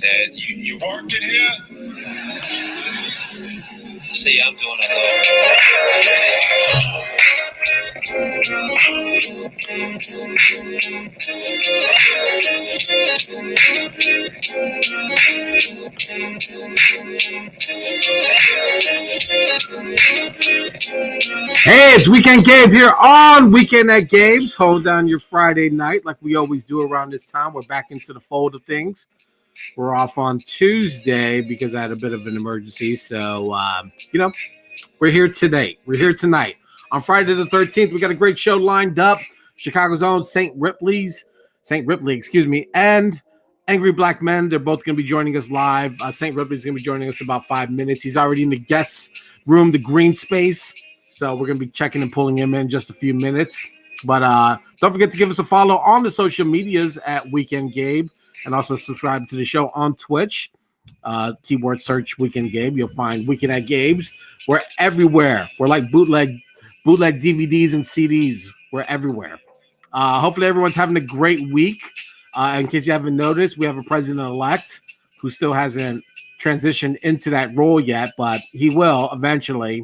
Dad, you working here? See, I'm doing a little bit of work. Hey, it's Weekend Gabe here on Weekend at Gabe's. Hold down your Friday night like we always do around this time. We're back into the fold of things. We're off on Tuesday because I had a bit of an emergency. So, we're here today. We're here tonight. On Friday the 13th, we got a great show lined up. Chicago's own Saint Ripley, and Angry Blackmen. They're both going to be joining us live. Saint Ripley's going to be joining us in about 5 minutes. He's already in the guest room, the green space. So we're going to be checking and pulling him in just a few minutes. But don't forget to give us a follow on the social medias at Weekend Gabe, and also subscribe to the show on Twitch. Keyword search Weekend Gabe. You'll find Weekend at Gabe's. We're everywhere. We're like bootleg DVDs and CDs. We're everywhere. Hopefully everyone's having a great week. In case you haven't noticed, we have a president-elect who still hasn't transitioned into that role yet, but he will eventually.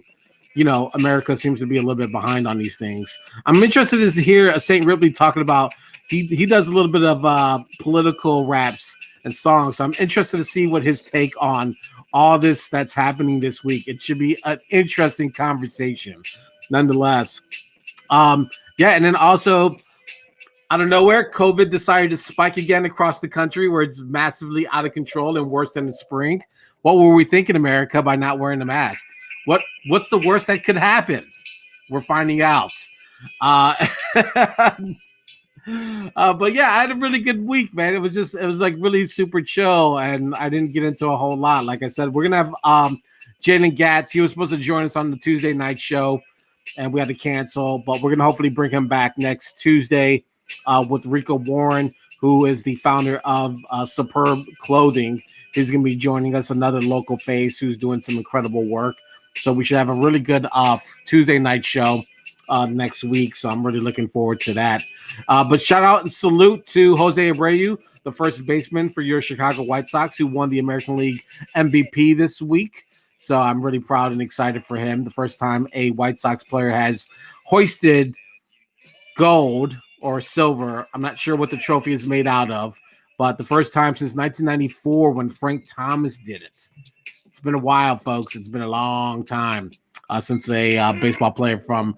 You know, America seems to be a little bit behind on these things. I'm interested to hear Saint Ripley talking about, he does a little bit of political raps and songs. So I'm interested to see what his take on all this that's happening this week. It should be an interesting conversation, nonetheless. And then also, out of nowhere, COVID decided to spike again across the country where it's massively out of control and worse than the spring. What were we thinking, America, by not wearing a mask? What's the worst that could happen? We're finding out. But yeah, I had a really good week, man. It was like really super chill, and I didn't get into a whole lot. Like I said, we're gonna have Jalen Gatz. He was supposed to join us on the Tuesday night show, and we had to cancel. But we're gonna hopefully bring him back next Tuesday with Rico Warren, who is the founder of Superb Clothing. He's gonna be joining us, another local face who's doing some incredible work. So we should have a really good Tuesday night show next week. So I'm really looking forward to that. But shout out and salute to Jose Abreu, the first baseman for your Chicago White Sox, who won the American League MVP this week. So I'm really proud and excited for him. The first time a White Sox player has hoisted gold or silver. I'm not sure what the trophy is made out of, but the first time since 1994 when Frank Thomas did it. It's been a while, folks. It's been a long time since a baseball player from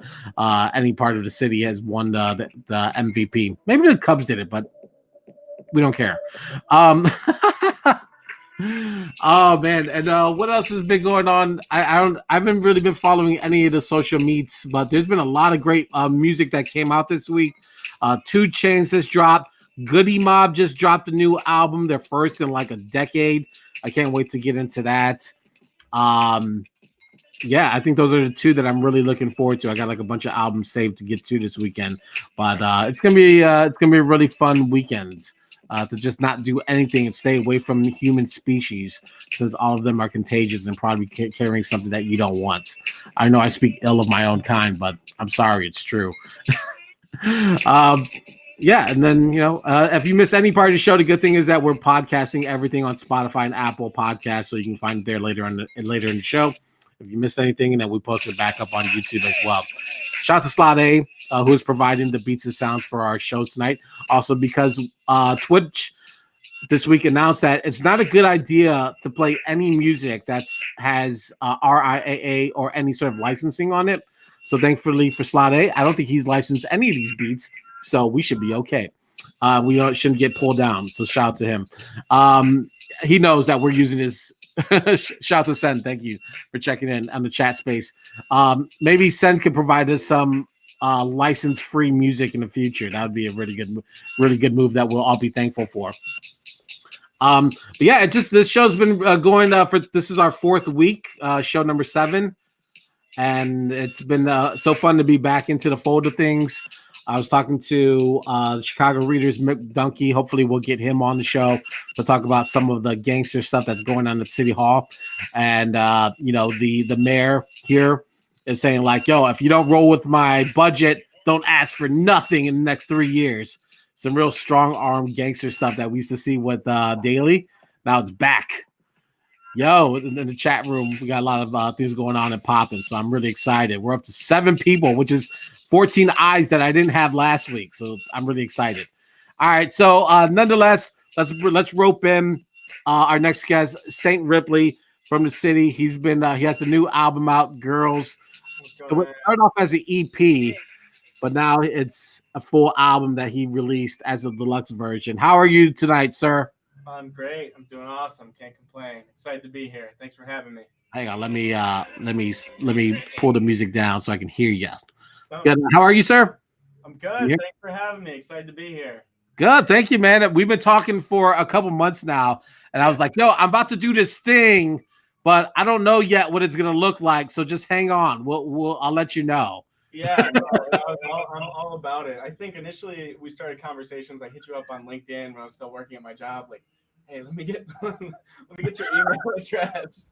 any part of the city has won the MVP. Maybe the Cubs did it, but we don't care. Oh man, and what else has been going on? I haven't really been following any of the social meets, but there's been a lot of great music that came out this week. 2 Chainz just dropped. Goody Mob just dropped a new album, their first in like a decade. I can't wait to get into that. I think those are the 2 that I'm really looking forward to. I got like a bunch of albums saved to get to this weekend, but it's gonna be a really fun weekend to just not do anything and stay away from the human species, since all of them are contagious and probably carrying something that you don't want. I know I speak ill of my own kind, but I'm sorry, it's true. And then, if you miss any part of the show, the good thing is that we're podcasting everything on Spotify and Apple Podcasts, so you can find it there later in the show. If you missed anything, and then we post it back up on YouTube as well. Shout out to Slot A, who is providing the beats and sounds for our show tonight. Also, because Twitch this week announced that it's not a good idea to play any music that has RIAA or any sort of licensing on it. So thankfully for Slot A, I don't think he's licensed any of these beats. So we should be okay. We shouldn't get pulled down. So shout out to him. He knows that we're using his. Shout out to Sen. Thank you for checking in on the chat space. Maybe Sen can provide us some license-free music in the future. That would be a really good move that we'll all be thankful for. But yeah, this show's been going for. This is our 4th week, show number 7, and it's been so fun to be back into the fold of things. I was talking to Chicago Readers, Mick Dunkey. Hopefully we'll get him on the show to talk about some of the gangster stuff that's going on at City Hall. And, the mayor here is saying like, yo, if you don't roll with my budget, don't ask for nothing in the next 3 years. Some real strong arm gangster stuff that we used to see with Daley. Now it's back. Yo, in the chat room, we got a lot of things going on and popping, so I'm really excited. We're up to 7 people, which is 14 eyes that I didn't have last week, so I'm really excited. All right, so nonetheless, let's rope in our next guest, Saint Ripley from the city. He has the new album out, Girls. It started off as an EP, but now it's a full album that he released as a deluxe version. How are you tonight, sir? I'm great. I'm doing awesome. Can't complain. Excited to be here. Thanks for having me. Hang on, let me pull the music down so I can hear you. Good. How are you, sir? I'm good. Thanks for having me. Excited to be here. Good. Thank you, man. We've been talking for a couple months now, and I was like, yo, I'm about to do this thing, but I don't know yet what it's gonna look like. So just hang on. I'll let you know. Yeah, no, I'm all about it. I think initially we started conversations. I hit you up on LinkedIn when I was still working at my job. Like, hey, let me get your email address,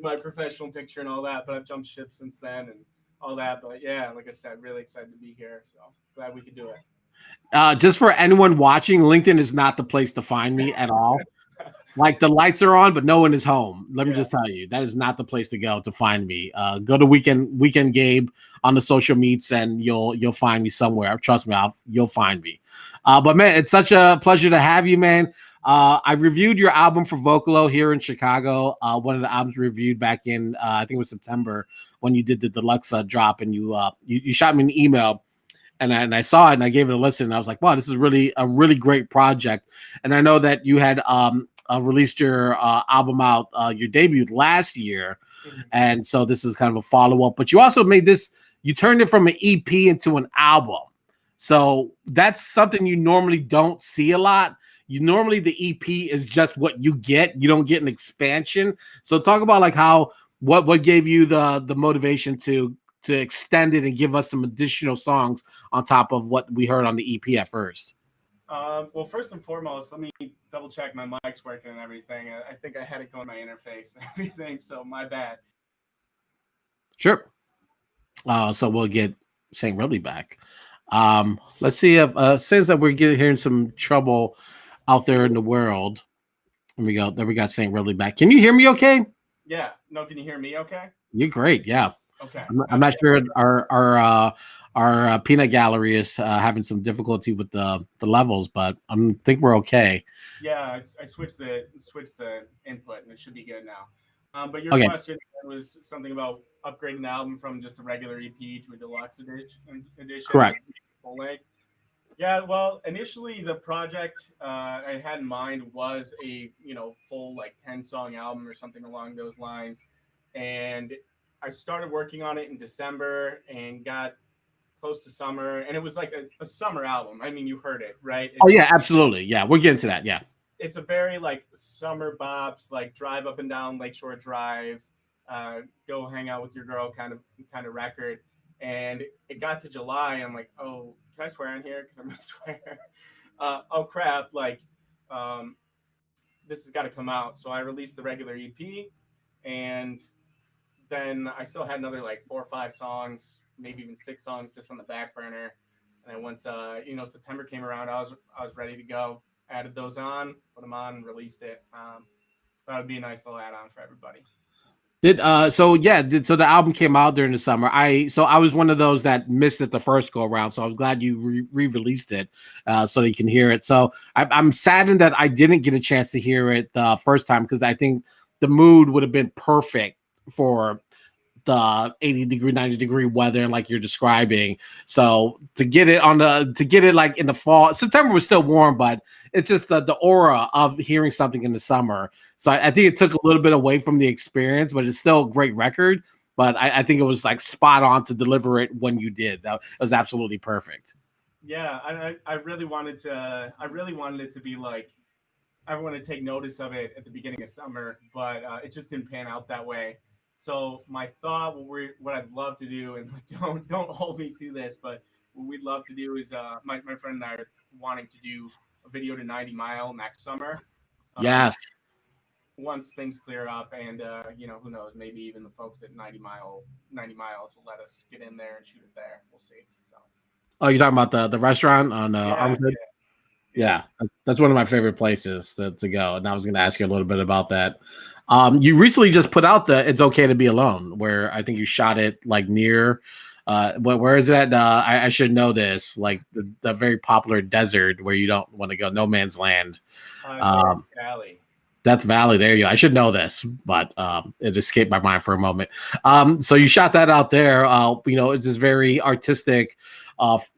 my professional picture, and all that. But I've jumped ship since then and all that. But yeah, like I said, really excited to be here. So glad we could do it. Just for anyone watching, LinkedIn is not the place to find me at all. Like the lights are on, but no one is home. Let me just tell you, that is not the place to go to find me. Go to weekend Gabe on the social meets, and you'll find me somewhere. Trust me, you'll find me. But man, it's such a pleasure to have you, man. I reviewed your album for Vocalo here in Chicago. One of the albums reviewed back in I think it was September when you did the deluxe drop, and you shot me an email. And I saw it and I gave it a listen. And I was like, wow, this is really a really great project. And I know that you had released your album out, your debut last year. Mm-hmm. And so this is kind of a follow-up. But you also you turned it from an EP into an album. So that's something you normally don't see a lot. Normally the EP is just what you get. You don't get an expansion. So talk about like what gave you the motivation to extend it and give us some additional songs on top of what we heard on the EP at first. Well, first and foremost, let me double check my mic's working and everything. I think I had it go in my interface and everything, so my bad. Sure. So we'll get Saint Ripley back. Let's see if it says that we're hearing some trouble out there in the world. There we go. There we got Saint Ripley back. Can you hear me okay? Yeah. No, can you hear me okay? You're great. Yeah. Okay. I'm not sure our peanut gallery is having some difficulty with the levels, but I think we're okay. Yeah, I switched the input and it should be good now. But your question was something about upgrading the album from just a regular EP to a deluxe edition. Correct. Full length. Yeah, well, initially the project I had in mind was a full like 10-song album or something along those lines, and I started working on it in December and got close to summer, and it was like a summer album. I mean, you heard it, right? Yeah, absolutely. Yeah, we're getting to that. Yeah. It's a very like summer bops, like drive up and down Lakeshore Drive, go hang out with your girl kind of record. And it got to July, and I'm like, oh, can I swear on here? Because I'm gonna swear. Oh crap! Like, this has got to come out. So I released the regular EP, and then I still had another like 4 or 5 songs, maybe even 6 songs just on the back burner. And then once September came around, I was ready to go. Added those on, put them on, and released it. That would be a nice little add-on for everybody. So the album came out during the summer. I was one of those that missed it the first go around. So I was glad you re-released it so that you can hear it. So I'm saddened that I didn't get a chance to hear it the first time, because I think the mood would have been perfect for the 80-degree, 90-degree weather like you're describing. So to get it like in the fall, September was still warm, but it's just the aura of hearing something in the summer. So I think it took a little bit away from the experience, but it's still a great record. But I think it was like spot on to deliver it when you did. That was absolutely perfect. Yeah, I really wanted it to be like everyone to take notice of it at the beginning of summer, but it just didn't pan out that way. So my thought, what I'd love to do, and don't hold me to this, but what we'd love to do is my friend and I are wanting to do a video to 90 Mile next summer. Yes. Once things clear up, and who knows, maybe even the folks at 90 Miles will let us get in there and shoot it there. We'll see. So. Oh, you're talking about the restaurant on Armitage? Yeah, that's one of my favorite places to go. And I was going to ask you a little bit about that. You recently just put out the "It's Okay to Be Alone," where I think you shot it like near. Where is it at? I should know this. Like the very popular desert where you don't want to go, no man's land. Valley. That's Valley. There you go. I should know this, but it escaped my mind for a moment. So you shot that out there. It's this very artistic,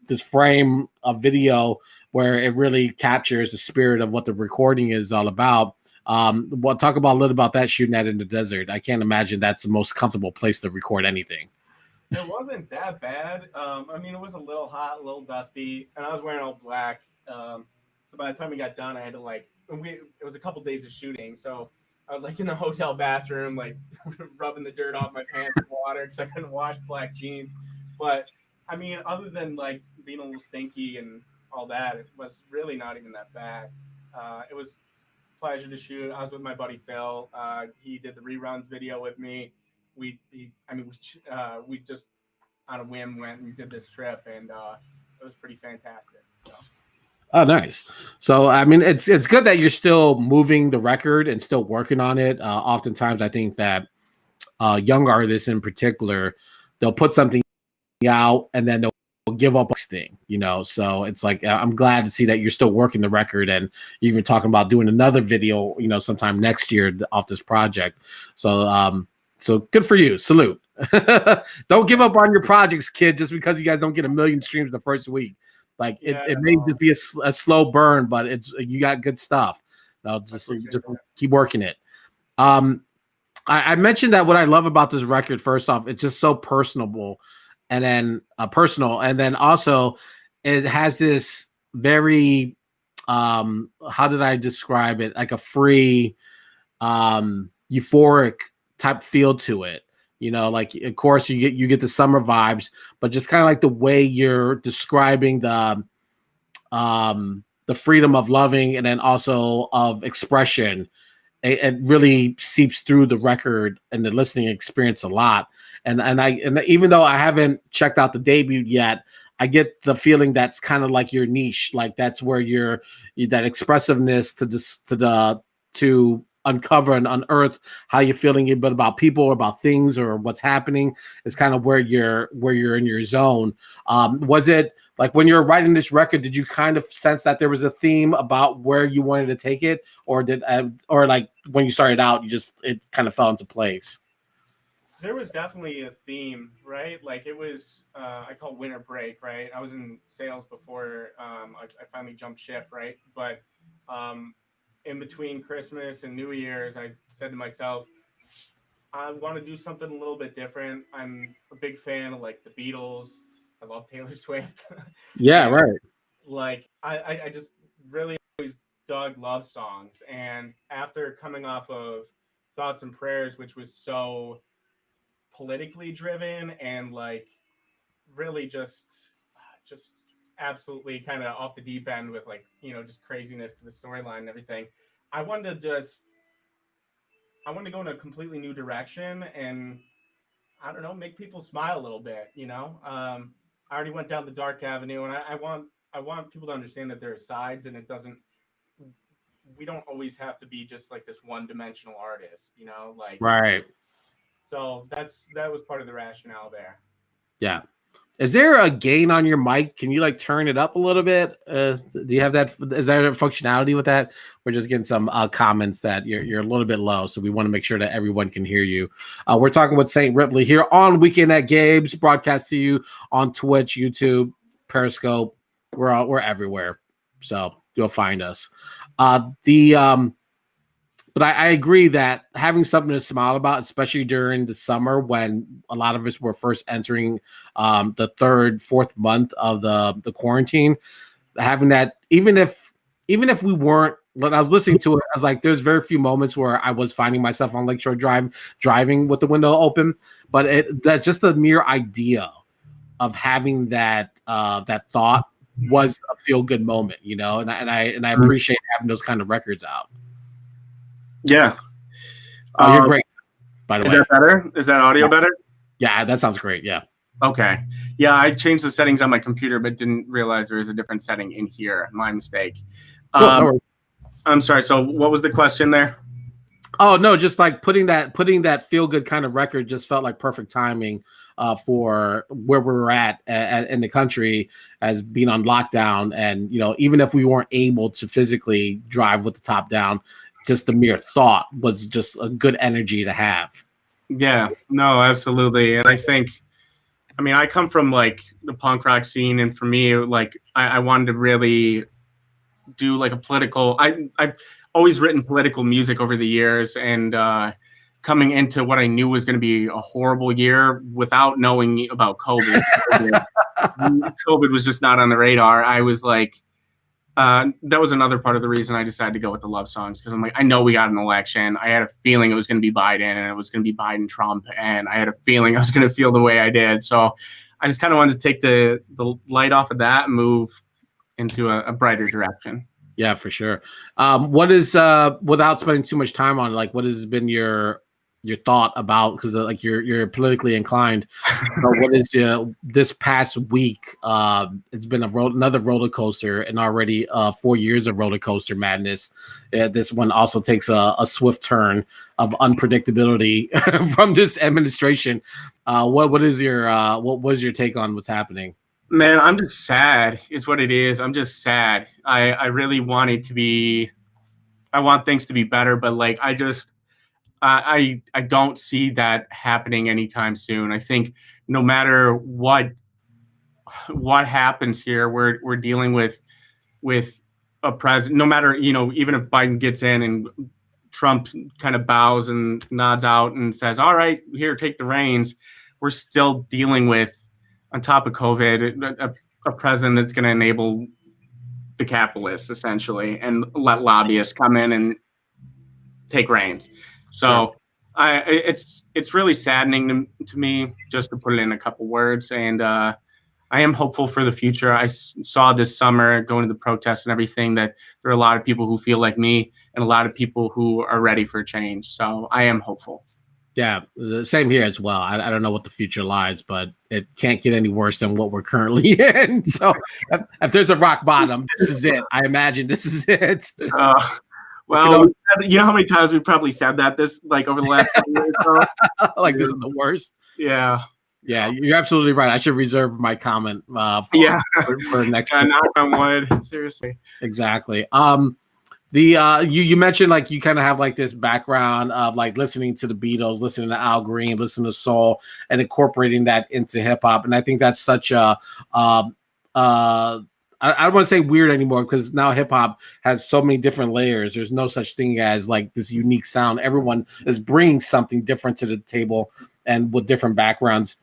this frame of video where it really captures the spirit of what the recording is all about. Well, talk about a little about that shooting that in the desert. I can't imagine that's the most comfortable place to record anything. It wasn't that bad. I mean, it was a little hot, a little dusty, and I was wearing all black. So by the time we got done, I had to it was a couple days of shooting, so I was like in the hotel bathroom, like rubbing the dirt off my pants with water because I couldn't wash black jeans. But I mean, other than like being a little stinky and all that, it was really not even that bad. It was a pleasure to shoot. I was with my buddy Phil. He did the reruns video with me. We just on a whim went and did this trip, and it was pretty fantastic. So. Oh, nice. So, I mean, it's good that you're still moving the record and still working on it. Oftentimes, I think that young artists in particular, they'll put something out and then they'll give up this thing, So it's like I'm glad to see that you're still working the record and you're even talking about doing another video, sometime next year off this project. So, so good for you. Salute. Don't give up on your projects, kid, just because you guys don't get 1 million streams the first week. Like it may just be a slow burn, but you got good stuff. Just keep working it. I mentioned that what I love about this record, first off, it's just so personable, and then personal, and then also it has this very how did I describe it? Like a free, euphoric type feel to it. Like of course you get the summer vibes, but just kind of like the way you're describing the freedom of loving and then also of expression, it really seeps through the record and the listening experience a lot. And even though I haven't checked out the debut yet, I get the feeling that's kind of like your niche, like that's where that expressiveness to uncover and unearth how you're feeling, but about people or about things or what's happening is kind of where you're in your zone. Was it like when you were writing this record, did you kind of sense that there was a theme about where you wanted to take it, or or like when you started out, it kind of fell into place? There was definitely a theme, right? Like it was, I call winter break, right? I was in sales before I finally jumped ship, right? But in between Christmas and New Year's, I said to myself, I want to do something a little bit different. I'm a big fan of like the Beatles. I love Taylor Swift. Yeah, right. Like I just really always dug love songs. And after coming off of Thoughts and Prayers, which was so politically driven and like really just absolutely kind of off the deep end with like, just craziness to the storyline and everything. I wanted to go in a completely new direction and I don't know, make people smile a little bit, I already went down the dark avenue and I want people to understand that there are sides and we don't always have to be just like this one-dimensional artist, like right. So that was part of the rationale there. Yeah. Is there a gain on your mic? Can you like turn it up a little bit? Do you have that? Is there a functionality with that? We're just getting some comments that you're a little bit low, so we want to make sure that everyone can hear you. We're talking with Saint Ripley here on Weekend at Gabe's, broadcast to you on Twitch, YouTube, Periscope. We're everywhere, so you'll find us. But I agree that having something to smile about, especially during the summer when a lot of us were first entering the third, fourth month of the quarantine, having that, even if we weren't, when I was listening to it, I was like, there's very few moments where I was finding myself on Lakeshore Drive driving with the window open, but that just the mere idea of having that thought was a feel good moment, and I appreciate having those kind of records out. Yeah. Oh, you're great, by the way. Is that better? Is that audio better? Yeah, that sounds great. Yeah. Okay. Yeah, I changed the settings on my computer, but didn't realize there was a different setting in here. My mistake. Cool, no worries. I'm sorry. So what was the question there? Oh no, just like putting that feel good kind of record just felt like perfect timing for where we're at in the country as being on lockdown, and even if we weren't able to physically drive with the top down, just the mere thought was just a good energy to have. Yeah, no, absolutely. And I mean, I come from like the punk rock scene, and for me, like I wanted to really do like a political. I've always written political music over the years, and coming into what I knew was going to be a horrible year without knowing about COVID. COVID was just not on the radar. I was like, that was another part of the reason I decided to go with the love songs, because I'm like, I know we got an election. I had a feeling it was going to be Biden, and it was going to be Biden Trump, and I had a feeling I was going to feel the way I did. So I just kind of wanted to take the light off of that and move into a brighter direction. Yeah, for sure. What is without spending too much time on it, like what has been your thought about, because like you're politically inclined, but what is this past week? It's been another roller coaster, and already 4 years of roller coaster madness. This one also takes a swift turn of unpredictability from this administration. What is your take on what's happening? Man, I'm just sad is what it is. I'm just sad. I really want it to be, I want things to be better, but like I don't see that happening anytime soon. I think no matter what happens here, we're dealing with a president. No matter, even if Biden gets in and Trump kind of bows and nods out and says, "All right, here, take the reins," we're still dealing with, on top of COVID, a president that's going to enable the capitalists essentially and let lobbyists come in and take reins. So it's really saddening to me, just to put it in a couple words. And I am hopeful for the future. I saw this summer going to the protests and everything that there are a lot of people who feel like me and a lot of people who are ready for change. So I am hopeful. Yeah, the same here as well. I don't know what the future lies, but it can't get any worse than what we're currently in. So if there's a rock bottom, this is it. I imagine this is it. Well, you know how many times we probably said that over the last years or so? Like, this is the worst. Yeah. Yeah, you're absolutely right. I should reserve my comment for next time. Knock on wood. Seriously. Exactly. You mentioned like you kind of have like this background of like listening to the Beatles, listening to Al Green, listening to soul, and incorporating that into hip hop. And I think that's such a I don't want to say weird anymore, because now hip hop has so many different layers. There's no such thing as like this unique sound. Everyone is bringing something different to the table and with different backgrounds.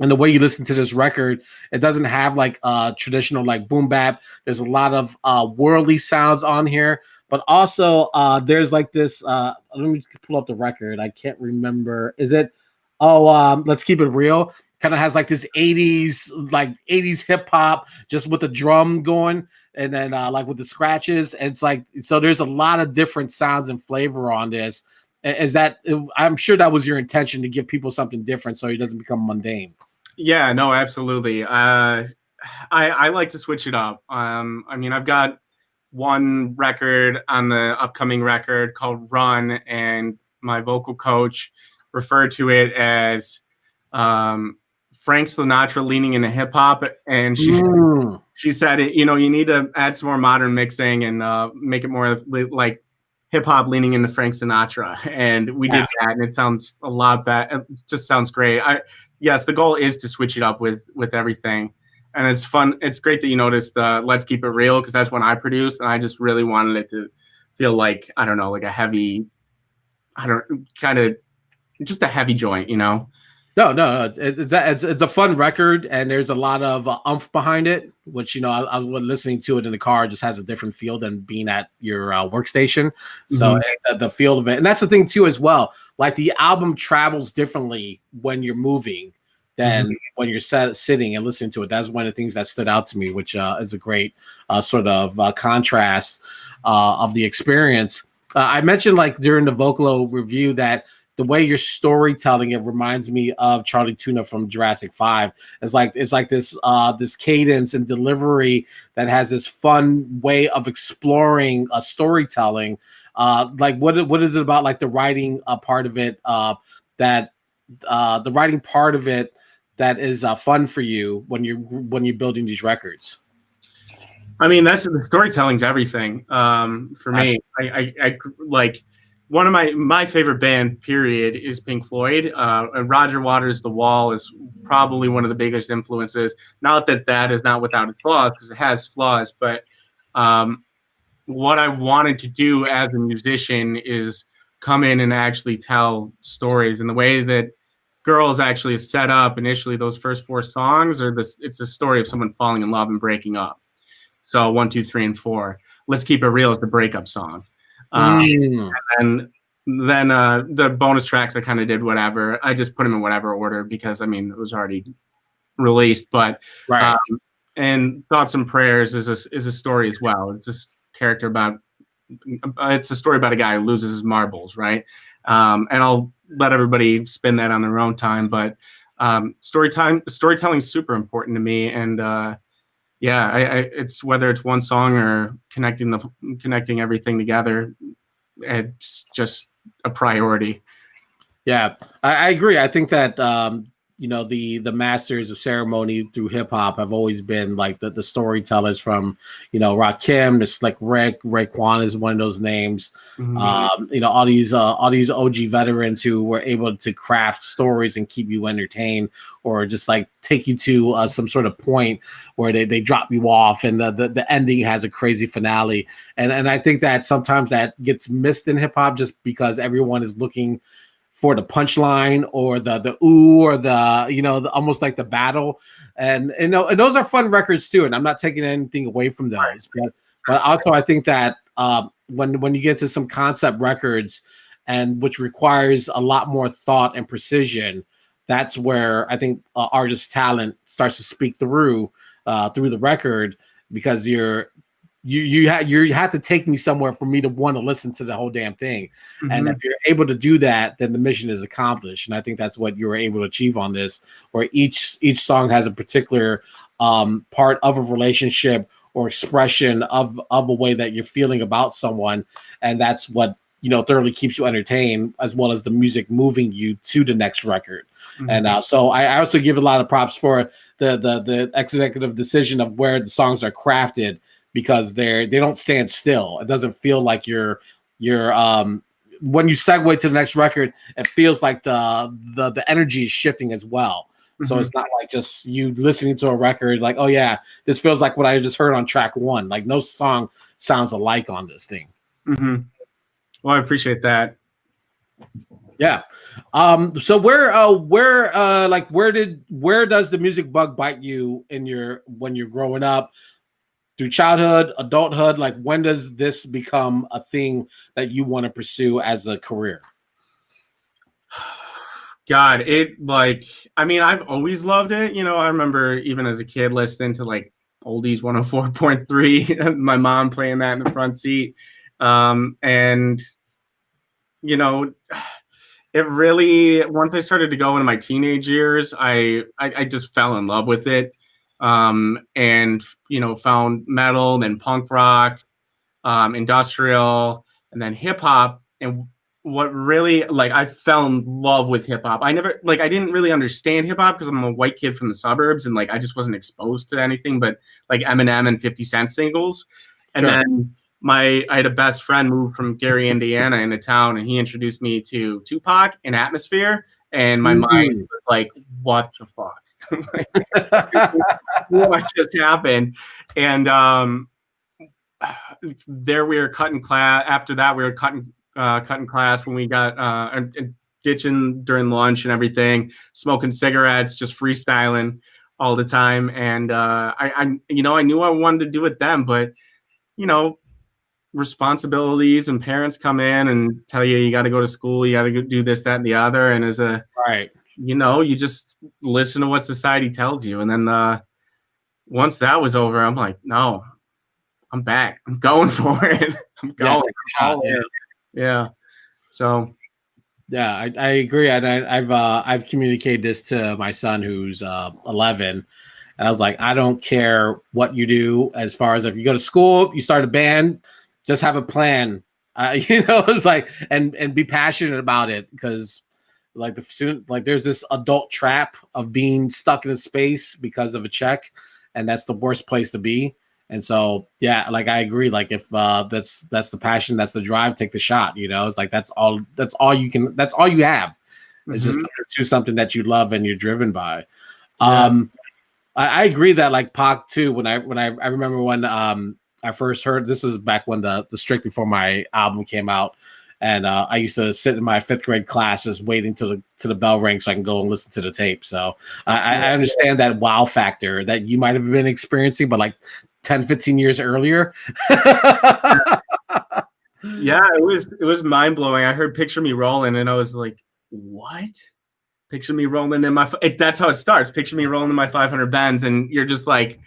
And the way you listen to this record, it doesn't have like traditional like boom bap. There's a lot of worldly sounds on here, but also there's like this. Let me pull up the record. I can't remember. Is it? Let's Keep It Real. Kind of has like this 80s hip hop, just with the drum going, and then like with the scratches. And it's like, so there's a lot of different sounds and flavor on this. I'm sure that was your intention, to give people something different so it doesn't become mundane. Yeah, no, absolutely. I like to switch it up. I mean, I've got one record on the upcoming record called Run, and my vocal coach referred to it as Frank Sinatra leaning into hip hop, and she said, you need to add some more modern mixing and make it more like hip hop leaning into Frank Sinatra, and we did that, and it sounds a lot better. It just sounds great. Yes, the goal is to switch it up with everything, and it's fun. It's great that you noticed Let's Keep It Real, because that's when I produced, and I just really wanted it to feel like, I don't know, like a heavy, just a heavy joint, No, it's a fun record, and there's a lot of oomph behind it, which, I was listening to it in the car, just has a different feel than being at your workstation. So the feel of it, and that's the thing too as well. Like, the album travels differently when you're moving than when you're sitting and listening to it. That's one of the things that stood out to me, which is a great sort of contrast of the experience. I mentioned like during the vocal review that the way you're storytelling, it reminds me of Charlie Tuna from Jurassic 5. It's like this this cadence and delivery that has this fun way of exploring storytelling. Like what is it about like the writing part of it that the writing part of it that is fun for you when you're building these records? I mean, that's the storytelling's everything for me. I like one of my favorite band period is Pink Floyd. And Roger Waters' The Wall is probably one of the biggest influences. Not that is not without its flaws, because it has flaws, but what I wanted to do as a musician is come in and actually tell stories. And the way that Girls actually is set up initially, those first 4 songs it's a story of someone falling in love and breaking up. So 1, 2, 3, and 4. Let's Keep It Real is the breakup song. And then the bonus tracks I kind of did whatever. I just put them in whatever order because, I mean, it was already released. But Right. And Thoughts and Prayers is a story as well. It's this character it's a story about a guy who loses his marbles, right? And I'll let everybody spin that on their own time. But storytelling is super important to me. And yeah, it's whether it's one song or connecting everything together, it's just a priority. Yeah, I agree. I think that the masters of ceremony through hip hop have always been like the storytellers from Rakim to Slick Rick. Raekwon is one of those names. Mm-hmm. All these OG veterans who were able to craft stories and keep you entertained, or just like take you to some sort of point where they drop you off and the ending has a crazy finale. And I think that sometimes that gets missed in hip hop just because everyone is looking for the punchline or the ooh or the almost like the battle, and those are fun records too. And I'm not taking anything away from those, but also I think that when you get to some concept records and which requires a lot more thought and precision, that's where I think artist talent starts to speak through the record, because you have to take me somewhere for me to want to listen to the whole damn thing. Mm-hmm. And if you're able to do that, then the mission is accomplished. And I think that's what you were able to achieve on this, where each song has a particular part of a relationship or expression of a way that you're feeling about someone. And that's what, thoroughly keeps you entertained, as well as the music moving you to the next record. Mm-hmm. And so I also give a lot of props for the executive decision of where the songs are crafted, because they don't stand still. It doesn't feel like you're when you segue to the next record, it feels like the energy is shifting as well. Mm-hmm. So it's not like just you listening to a record like, oh yeah, this feels like what I just heard on track 1. Like no song sounds alike on this thing. Mm-hmm. Well, I appreciate that. Yeah. So where does the music bug bite you when you're growing up? Through childhood, adulthood, like when does this become a thing that you want to pursue as a career? God, I've always loved it. I remember even as a kid listening to like oldies 104.3, my mom playing that in the front seat. And it really, once I started to go into my teenage years, I just fell in love with it. And found metal, then punk rock, industrial, and then hip hop. And what really, I fell in love with hip hop. I didn't really understand hip hop because I'm a white kid from the suburbs, and I just wasn't exposed to anything but like Eminem and 50 Cent singles. And sure. Then I had a best friend move from Gary, Indiana into town, and he introduced me to Tupac and Atmosphere. And my mind was like, what the fuck? What just happened? And there we were cutting class. After that, we were cutting class when we got and ditching during lunch and everything, smoking cigarettes, just freestyling all the time. And I knew I wanted to do it then, but responsibilities and parents come in and tell you got to go to school, you got to do this, that, and the other. And as a right. You just listen to what society tells you. And then once that was over, I'm like, no, I'm back. I'm going for it. I'm going. Yeah. Yeah. So. Yeah, I agree, and I've communicated this to my son who's 11, and I was like, I don't care what you do as far as if you go to school, you start a band, just have a plan. It's like and be passionate about it because like the student like there's this adult trap of being stuck in a space because of a check, and that's the worst place to be. And so yeah, like I agree. Like if that's the passion, that's the drive, take the shot. It's like that's all you have. It's just Mhm. to pursue something that you love and you're driven by. Yeah. I agree that like Pac too. I remember when I first heard this was back when the Strictly for My album came out, and I used to sit in my fifth grade class just waiting to the bell ring so I can go and listen to the tape. So I understand that wow factor that you might have been experiencing, but like 10, 15 years earlier. Yeah, it was mind blowing. I heard "Picture Me Rolling" and I was like, "What?" Picture me rolling in my. That's how it starts. Picture me rolling in my 500 Benz, and you're just like,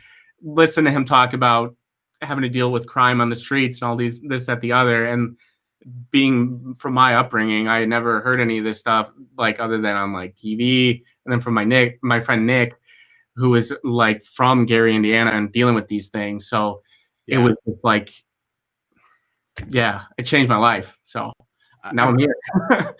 listen to him talk about having to deal with crime on the streets and all these this that the other, and being from my upbringing, I had never heard any of this stuff like other than on like TV, and then from my friend Nick, who was like from Gary, Indiana, and dealing with these things. So it Yeah. was just like, yeah, it changed my life. So now I'm here.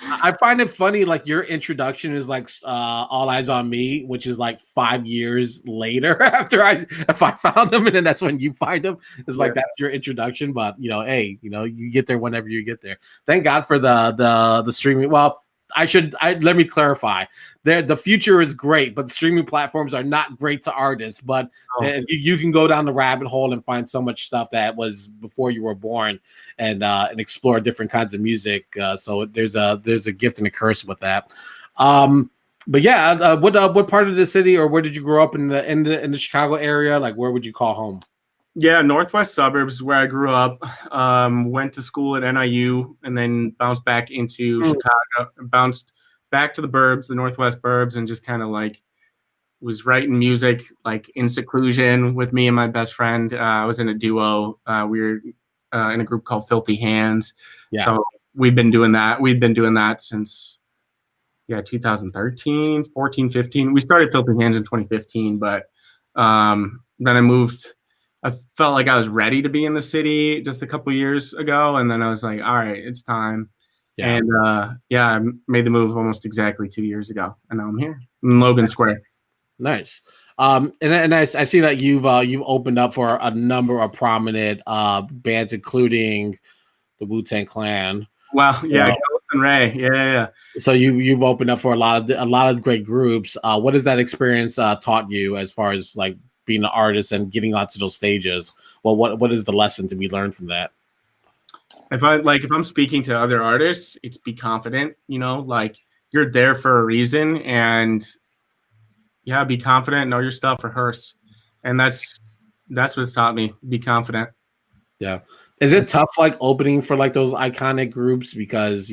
I find it funny, like your introduction is like All Eyes on Me, which is like 5 years later after if I found them, and then that's when you find them. It's like that's your introduction, but hey, you get there whenever you get there. Thank God for the streaming. Well, let me clarify. The future is great, but the streaming platforms are not great to artists. But you can go down the rabbit hole and find so much stuff that was before you were born, and explore different kinds of music. So there's a gift and a curse with that. But yeah, what part of the city or where did you grow up in the Chicago area? Like where would you call home? Yeah, northwest suburbs is where I grew up. Went to school at NIU and then bounced back into Chicago, bounced back to the burbs, the northwest burbs, and just kind of like was writing music like in seclusion with me and my best friend. I was in a duo. We were in a group called Filthy Hands. Yeah. So we've been doing that. We've been doing that since 2013, 14, 15. We started Filthy Hands in 2015, but then I moved. I felt like I was ready to be in the city just a couple years ago, and then I was like, all right, it's time. Yeah. And I made the move almost exactly 2 years ago, and now I'm here in Logan Square. Nice. And I see that you've opened up for a number of prominent bands, including the Wu-Tang Clan. Wow, yeah, Ghost and Ray, yeah. So you've opened up for a lot of great groups. What has that experience taught you as far as like being an artist and getting onto those stages? Well, what is the lesson to be learned from that? If I'm speaking to other artists, it's be confident. Like you're there for a reason, and be confident, know your stuff, rehearse, and that's what's taught me. Be confident. Yeah. Is it tough like opening for like those iconic groups? Because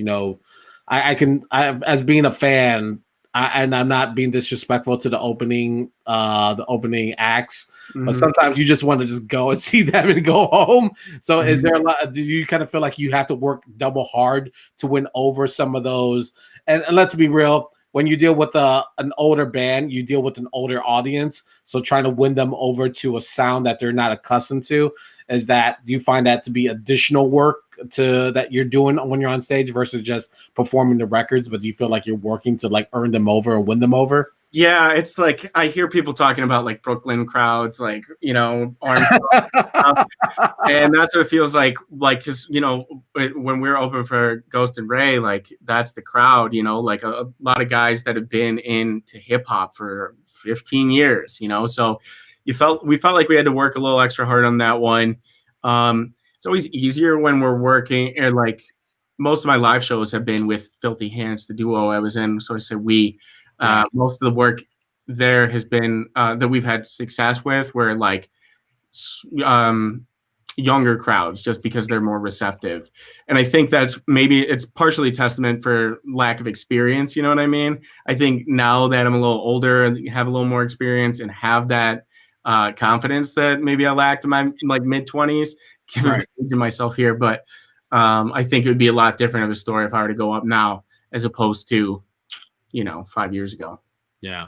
as being a fan, and I'm not being disrespectful to the opening acts, but sometimes you just want to just go and see them and go home. So is there a lot? Do you kind of feel like you have to work double hard to win over some of those? And let's be real. When you deal with an older band, you deal with an older audience. So trying to win them over to a sound that they're not accustomed to, do you find that to be additional work that you're doing when you're on stage versus just performing the records? But do you feel like you're working to like earn them over and win them over? Yeah, it's like I hear people talking about like Brooklyn crowds, like orange, and that's what it feels like. Like because when we're open for Ghost and Ray, like that's the crowd. Like a lot of guys that have been into hip hop for 15 years. So we felt like we had to work a little extra hard on that one. It's always easier when we're working, and like most of my live shows have been with Filthy Hands, the duo I was in. So I said we. Most of the work there has been that we've had success with where like younger crowds, just because they're more receptive. And I think it's partially testament for lack of experience. You know what I mean? I think now that I'm a little older and have a little more experience and have that confidence that maybe I lacked in my like mid-20s, given myself here. But I think it would be a lot different of a story if I were to go up now as opposed to, 5 years ago. Yeah.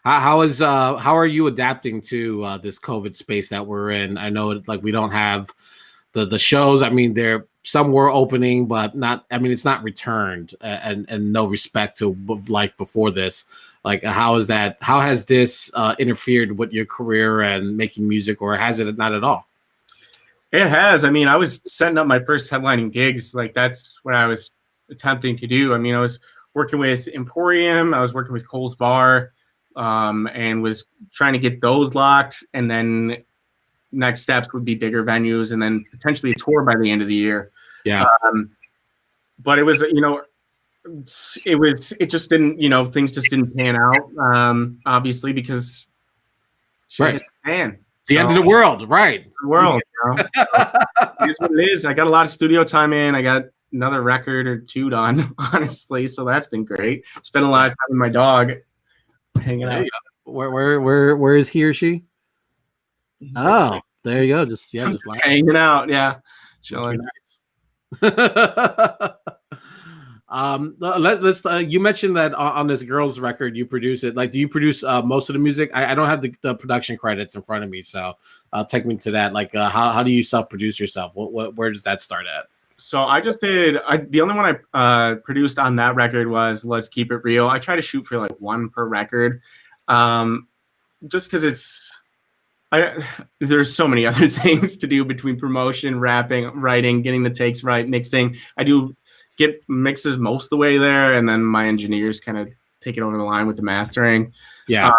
How are you adapting to this COVID space that we're in? I know like we don't have the shows. I mean, some were opening, but not. I mean, it's not returned, and no respect to life before this. Like, how is that? How has this interfered with your career and making music, or has it not at all? It has. I mean, I was setting up my first headlining gigs. Like, that's what I was attempting to do. I mean, I was working with Emporium. I was working with Cole's Bar, and was trying to get those locked. And then next steps would be bigger venues and then potentially a tour by the end of the year. Yeah. But it was, it just didn't, things just didn't pan out, obviously, because Right. Man. The end of the world, right? The world, Here's what it is. I got a lot of studio time in. I got another record or two done, honestly. So that's been great. Spent a lot of time with my dog, hanging out. Where is he or she? Oh, there you go. Just hanging out. Yeah, chilling. Nice. Let's. You mentioned that on this girls' record, you produce it. Like, do you produce most of the music? I don't have the production credits in front of me, so take me to that. Like, how do you self-produce yourself? Where does that start at? So I just did. The only one I produced on that record was "Let's Keep It Real." I try to shoot for like one per record, just because there's so many other things to do between promotion, rapping, writing, getting the takes right, mixing. I do get mixes most of the way there, and then my engineers kind of take it over the line with the mastering. Yeah.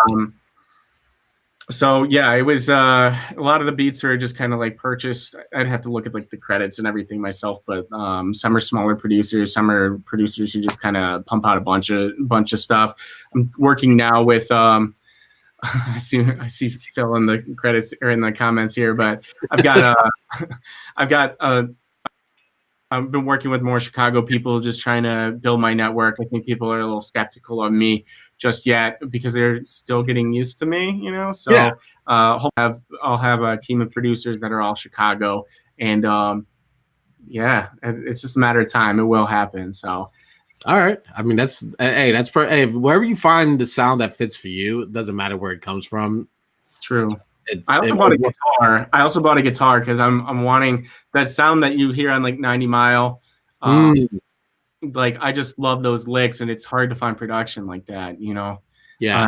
So yeah, it was a lot of the beats are just kind of like purchased. I'd have to look at like the credits and everything myself, but some are smaller producers, some are producers who just kind of pump out a bunch of stuff. I'm working now with I see Phil in the credits or in the comments here, but I've been working with more Chicago people, just trying to build my network. I think people are a little skeptical of me just yet because they're still getting used to me, So yeah. I'll have a team of producers that are all Chicago, and yeah, it's just a matter of time. It will happen. So. All right. I mean, wherever you find the sound that fits for you, it doesn't matter where it comes from. True. I also bought a guitar because I'm wanting that sound that you hear on like 90 Mile. Like, I just love those licks, and it's hard to find production like that, Yeah.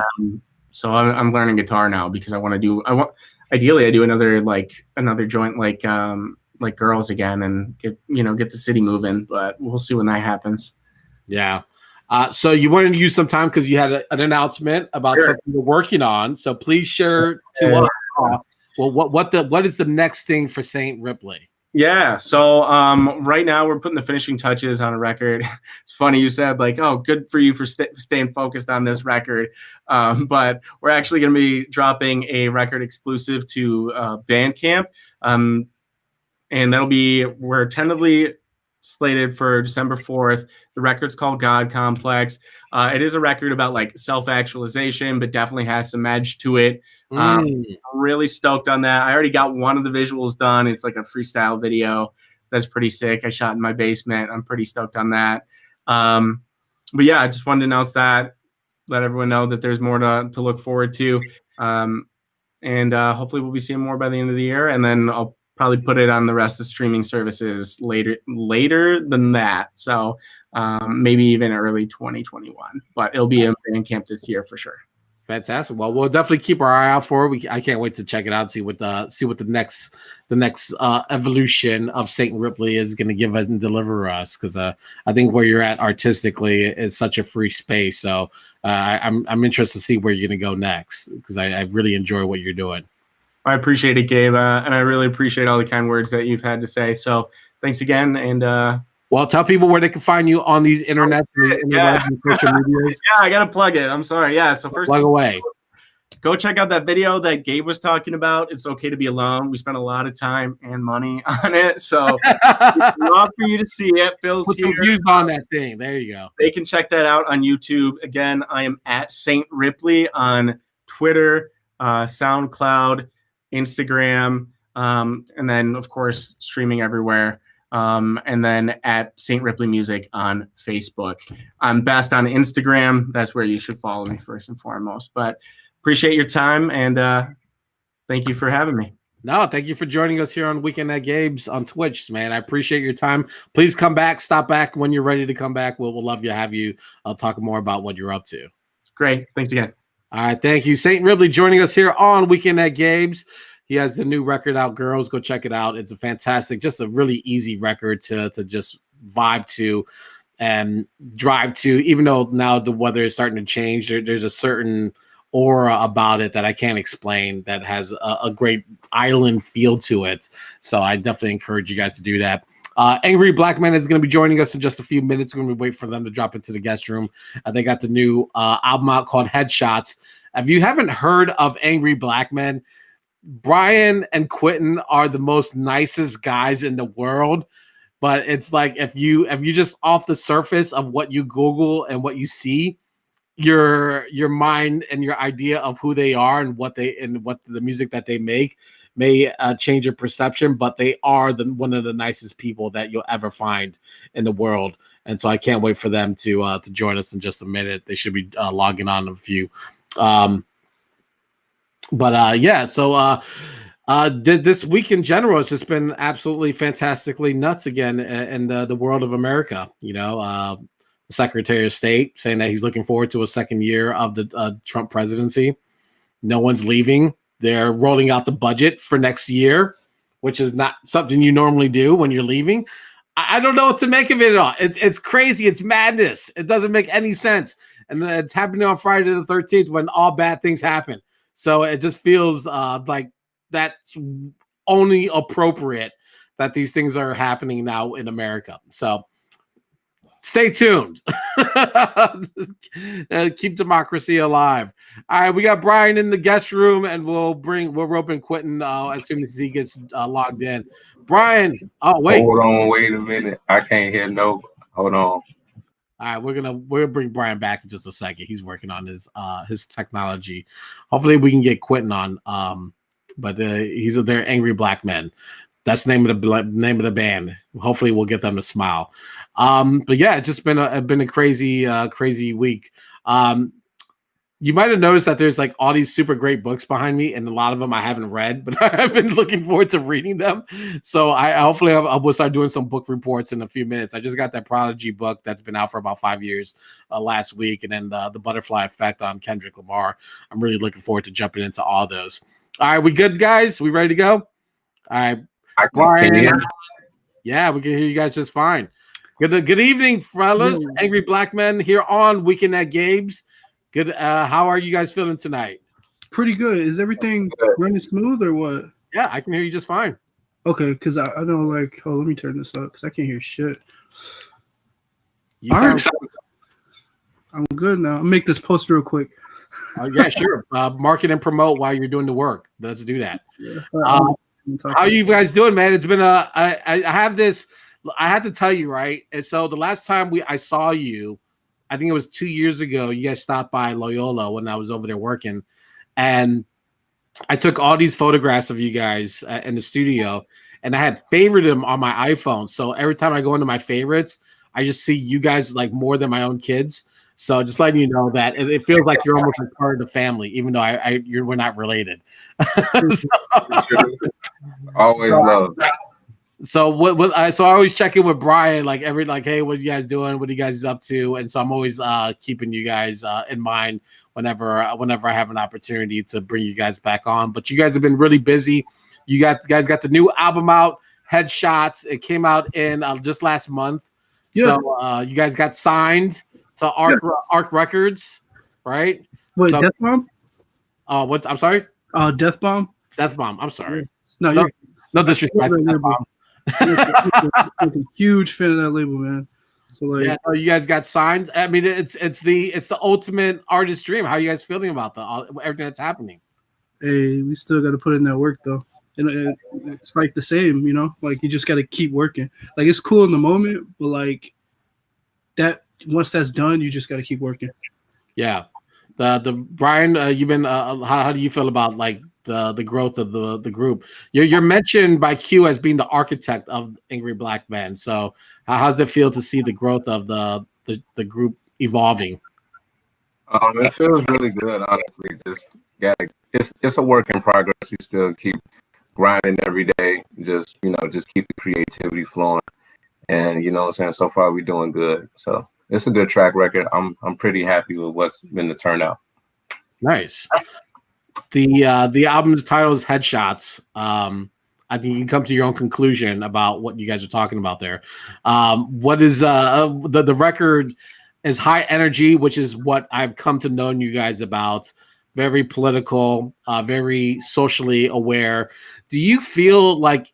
So I'm learning guitar now because ideally I do another joint like Girls again and get the city moving, but we'll see when that happens. Yeah. So you wanted to use some time because you had an announcement about something you're working on. So please share to us. Well, what is the next thing for Saint Ripley? Yeah. So right now we're putting the finishing touches on a record. It's funny you said like, oh, good for you for staying focused on this record. But we're actually going to be dropping a record exclusive to Bandcamp. And we're tentatively slated for December 4th. The record's called God Complex. It is a record about like self-actualization, but definitely has some edge to it. I'm really stoked on that. I already got one of the visuals done. It's like a freestyle video that's pretty sick. I shot in my basement. I'm pretty stoked on that. But yeah, I just wanted to announce that, let everyone know that there's more to look forward to. And hopefully we'll be seeing more by the end of the year. And then I'll probably put it on the rest of streaming services later than that. So maybe even early 2021, but it'll be in Bandcamp this year for sure. Fantastic. Well, we'll definitely keep our eye out for it. I can't wait to check it out, see what the next evolution of Saint Ripley is going to give us and deliver us. Because I think where you're at artistically is such a free space. So I'm interested to see where you're going to go next because I really enjoy what you're doing. I appreciate it, Gabe, and I really appreciate all the kind words that you've had to say. So thanks again, and well, tell people where they can find you on these internets and social medias. Yeah, I gotta plug it. I'm sorry. Yeah, so first, plug away. Go check out that video that Gabe was talking about. It's okay to be alone. We spent a lot of time and money on it, so I'd love for you to see it. Phil's Put here. some views on that thing. There you go. They can check that out on YouTube. Again, I am at Saint Ripley on Twitter, SoundCloud, Instagram, and then of course streaming everywhere. and then at Saint Ripley Music on Facebook. I'm best on Instagram. That's where you should follow me first and foremost. But appreciate your time, and thank you for having me. No, thank you for joining us here on Weekend at Gabe's on Twitch, man. I appreciate your time. Please come back, stop back when you're ready to come back. We'll love to have you. I'll talk more about what you're up to. Great. Thanks again. All right, thank you. Saint Ripley joining us here on Weekend at Gabe's. He has the new record out, Girls. Go check it out. It's a fantastic, just a really easy record to just vibe to and drive to. Even though now the weather is starting to change, there's a certain aura about it that I can't explain that has a great island feel to it. So I definitely encourage you guys to do that. Angry Blackmen is going to be joining us in just a few minutes. We're going to wait for them to drop into the guest room. They got the new album out called Headshots. If you haven't heard of Angry Blackmen, Brian and Quentin are the most nicest guys in the world. But it's like if you just off the surface of what you Google and what you see, your mind and your idea of who they are and what the music that they make may change your perception, but they are one of the nicest people that you'll ever find in the world. And so I can't wait for them to join us in just a minute. They should be logging on in a few. This week in general has just been absolutely fantastically nuts again in the world of America. Secretary of State saying that he's looking forward to a second year of the Trump presidency. No one's leaving. They're rolling out the budget for next year, which is not something you normally do when you're leaving. I don't know what to make of it at all. It's crazy. It's madness. It doesn't make any sense. And it's happening on Friday the 13th when all bad things happen. So it just feels like that's only appropriate that these things are happening now in America. So stay tuned. Keep democracy alive. All right, we got Brian in the guest room, and we'll rope in Quentin as soon as he gets logged in. Brian, wait. Hold on, wait a minute. I can't hear no. Hold on. All right, we're gonna bring Brian back in just a second. He's working on his technology. Hopefully, we can get Quentin on. But he's their Angry Blackmen. That's the name of the band. Hopefully, we'll get them to smile. But yeah, it's just been a crazy week. You might have noticed that there's like all these super great books behind me, and a lot of them I haven't read, but I've been looking forward to reading them. So I will start doing some book reports in a few minutes. I just got that Prodigy book that's been out for about 5 years last week, and then the Butterfly Effect on Kendrick Lamar. I'm really looking forward to jumping into all those. All right, we good, guys? We ready to go? All right, Brian. Yeah, we can hear you guys just fine. Good evening, fellas. Angry Blackmen here on Weekend at Gabe's. Good. How are you guys feeling tonight? Pretty good. Is everything running smooth or what? Yeah, I can hear you just fine. Okay, because I know, like, let me turn this up because I can't hear shit. I'm good now. I'll make this post real quick. Yeah, sure. Market and promote while you're doing the work. Let's do that. Yeah. How are you guys doing, man? It's been I have this. I have to tell you, right? And so the last time I saw you, I think it was 2 years ago. You guys stopped by Loyola when I was over there working, and I took all these photographs of you guys in the studio, and I had favorited them on my iPhone. So every time I go into my favorites, I just see you guys like more than my own kids. So just letting you know that it feels like you're almost a part of the family, even though we're not related. Always love. So so I always check in with Brian, like hey, what are you guys doing? What are you guys up to? And so I'm always keeping you guys in mind whenever I have an opportunity to bring you guys back on. But you guys have been really busy. You guys got the new album out, Headshots. It came out in just last month. Yeah. So you guys got signed to Arc Records, right? Wait, Death Bomb? What? I'm sorry. Death Bomb. Death Bomb. I'm sorry. No disrespect. Death Bomb. I'm a huge fan of that label, man. So like, yeah, you guys got signed. I mean, it's the ultimate artist dream. How are you guys feeling about everything that's happening? Hey, we still got to put in that work though, and it's like the same, like you just got to keep working. Like it's cool in the moment, but like that once that's done, you just got to keep working. Yeah. The Brian, you've been how do you feel about like the growth of the group. You're mentioned by Q as being the architect of Angry Blackmen. So how's it feel to see the growth of the group evolving? It feels really good, honestly. It's a work in progress. We still keep grinding every day. Just keep the creativity flowing. And you know what I'm saying? So far we're doing good. So it's a good track record. I'm pretty happy with what's been the turnout. Nice. The album's title is Headshots. I think you can come to your own conclusion about what you guys are talking about there. What is the record is high energy, which is what I've come to know you guys about. Very political, very socially aware. Do you feel like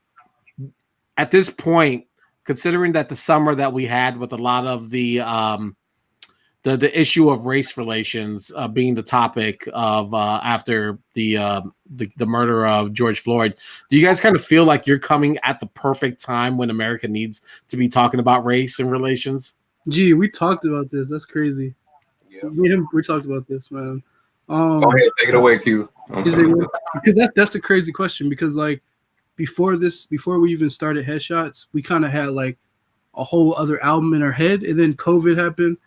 at this point, considering that the summer that we had with a lot of the issue of race relations being the topic of after the murder of George Floyd, do you guys kind of feel like you're coming at the perfect time when America needs to be talking about race and relations? Gee, we talked about this. That's crazy. Yeah. We talked about this, man. Go ahead, take it away, Q. Because that's a crazy question. Because like before we even started Headshots, we kind of had like a whole other album in our head, and then COVID happened,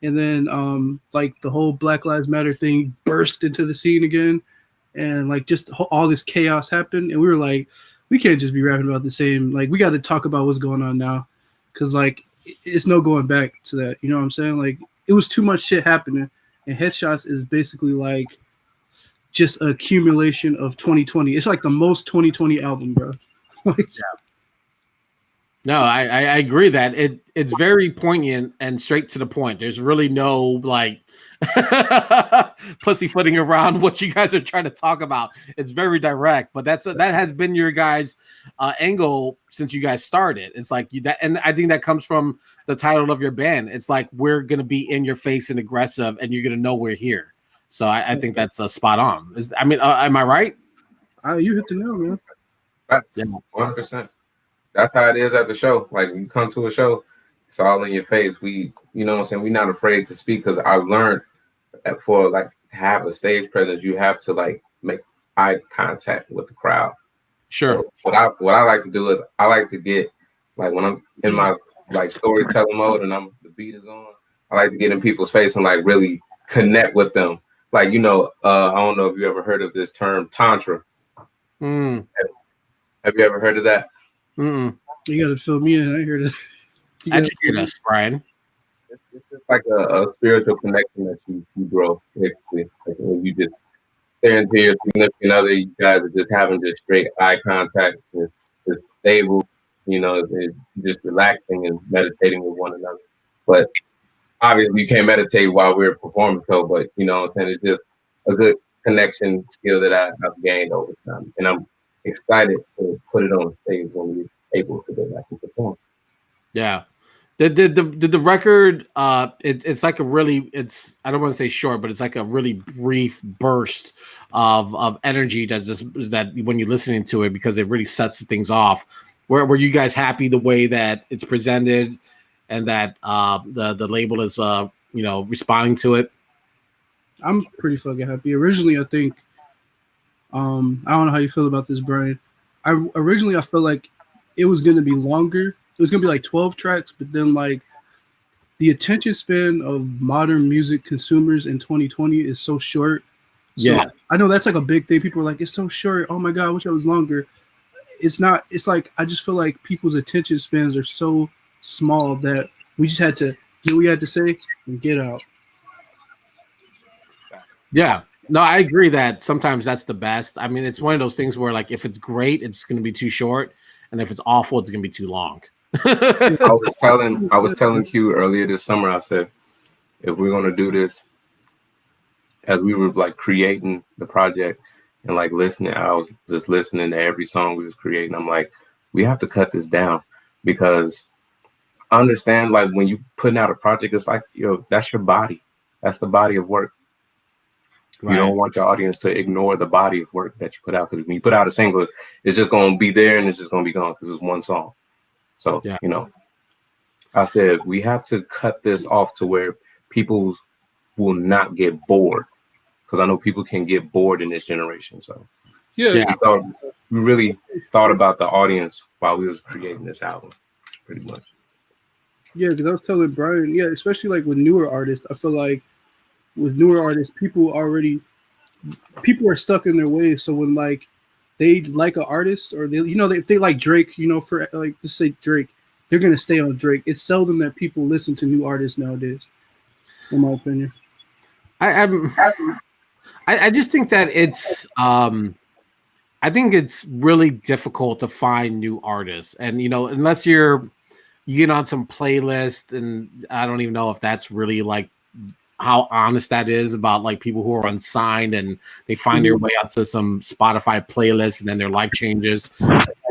and then like the whole Black Lives Matter thing burst into the scene again, and like just all this chaos happened, and we were like, we can't just be rapping about the same. Like we got to talk about what's going on now, because like it's no going back to that. You know what I'm saying? Like it was too much shit happening, and Headshots is basically like just an accumulation of 2020. It's like the most 2020 album, bro. Like, yeah. No, I agree that it's very poignant and straight to the point. There's really no like pussyfooting around what you guys are trying to talk about. It's very direct, but that has been your guys' angle since you guys started. It's like and I think that comes from the title of your band. It's like we're gonna be in your face and aggressive, and you're gonna know we're here. So I think that's spot on. Am I right? You hit the nail, man. Yeah, 100%. That's how it is at the show. Like you come to a show, it's all in your face. You know what I'm saying? We're not afraid to speak, because I've learned that for like to have a stage presence, you have to like make eye contact with the crowd. Sure. So what I like to do is I like to get like when I'm in my like storytelling mode and the beat is on, I like to get in people's face and like really connect with them. Like, I don't know if you ever heard of this term Tantra. Mm. Have you ever heard of that? Mm-mm. You got to fill me in. I heard it. Educate us, Brian. It's just like a spiritual connection that you grow, basically. Like when you just stare into your significant other, you guys are just having just straight eye contact. It's stable, it's just relaxing and meditating with one another. But obviously you can't meditate while we're performing, but you know what I'm saying? It's just a good connection skill that I've gained over time. And I'm excited to put it on stage when we're able to go back and perform. Yeah. The record it's like a really, I don't want to say short, but it's like a really brief burst of energy that when you're listening to it, because it really sets things off. Were you guys happy the way that it's presented and that the label is responding to it? I'm pretty fucking happy. Originally, I think I don't know how you feel about this, Brian. I felt like it was gonna be longer. It was gonna be like 12 tracks, but then like the attention span of modern music consumers in 2020 is so short. Yeah, so I know that's like a big thing. People are like, it's so short. Oh my god, I wish it was longer. It's not. It's like I just feel like people's attention spans are so small that we just had to get what we had to say and get out. Yeah. No, I agree that sometimes that's the best. I mean, it's one of those things where like if it's great, it's going to be too short, and if it's awful, it's going to be too long. I was telling Q earlier this summer, I said, if we're going to do this, as we were like creating the project and like listening, I was just listening to every song we was creating. I'm like, we have to cut this down, because I understand like when you putting out a project, it's like, that's your body. That's the body of work. Right. You don't want your audience to ignore the body of work that you put out, because when you put out a single, it's just going to be there and it's just going to be gone because it's one song. So, yeah. I said, we have to cut this off to where people will not get bored, because I know people can get bored in this generation. So Yeah. Yeah. We really thought about the audience while we was creating this album, pretty much. Yeah, because I was telling Brian, yeah, especially like with newer artists, I feel like with newer artists, people are stuck in their ways. So when like they like an artist or they, if they like Drake, for like let's say Drake, they're gonna stay on Drake. It's seldom that people listen to new artists nowadays, in my opinion. I just think that I think it's really difficult to find new artists, and unless you get on some playlist, and I don't even know if that's really like how honest that is about like people who are unsigned and they find their way onto some Spotify playlist and then their life changes.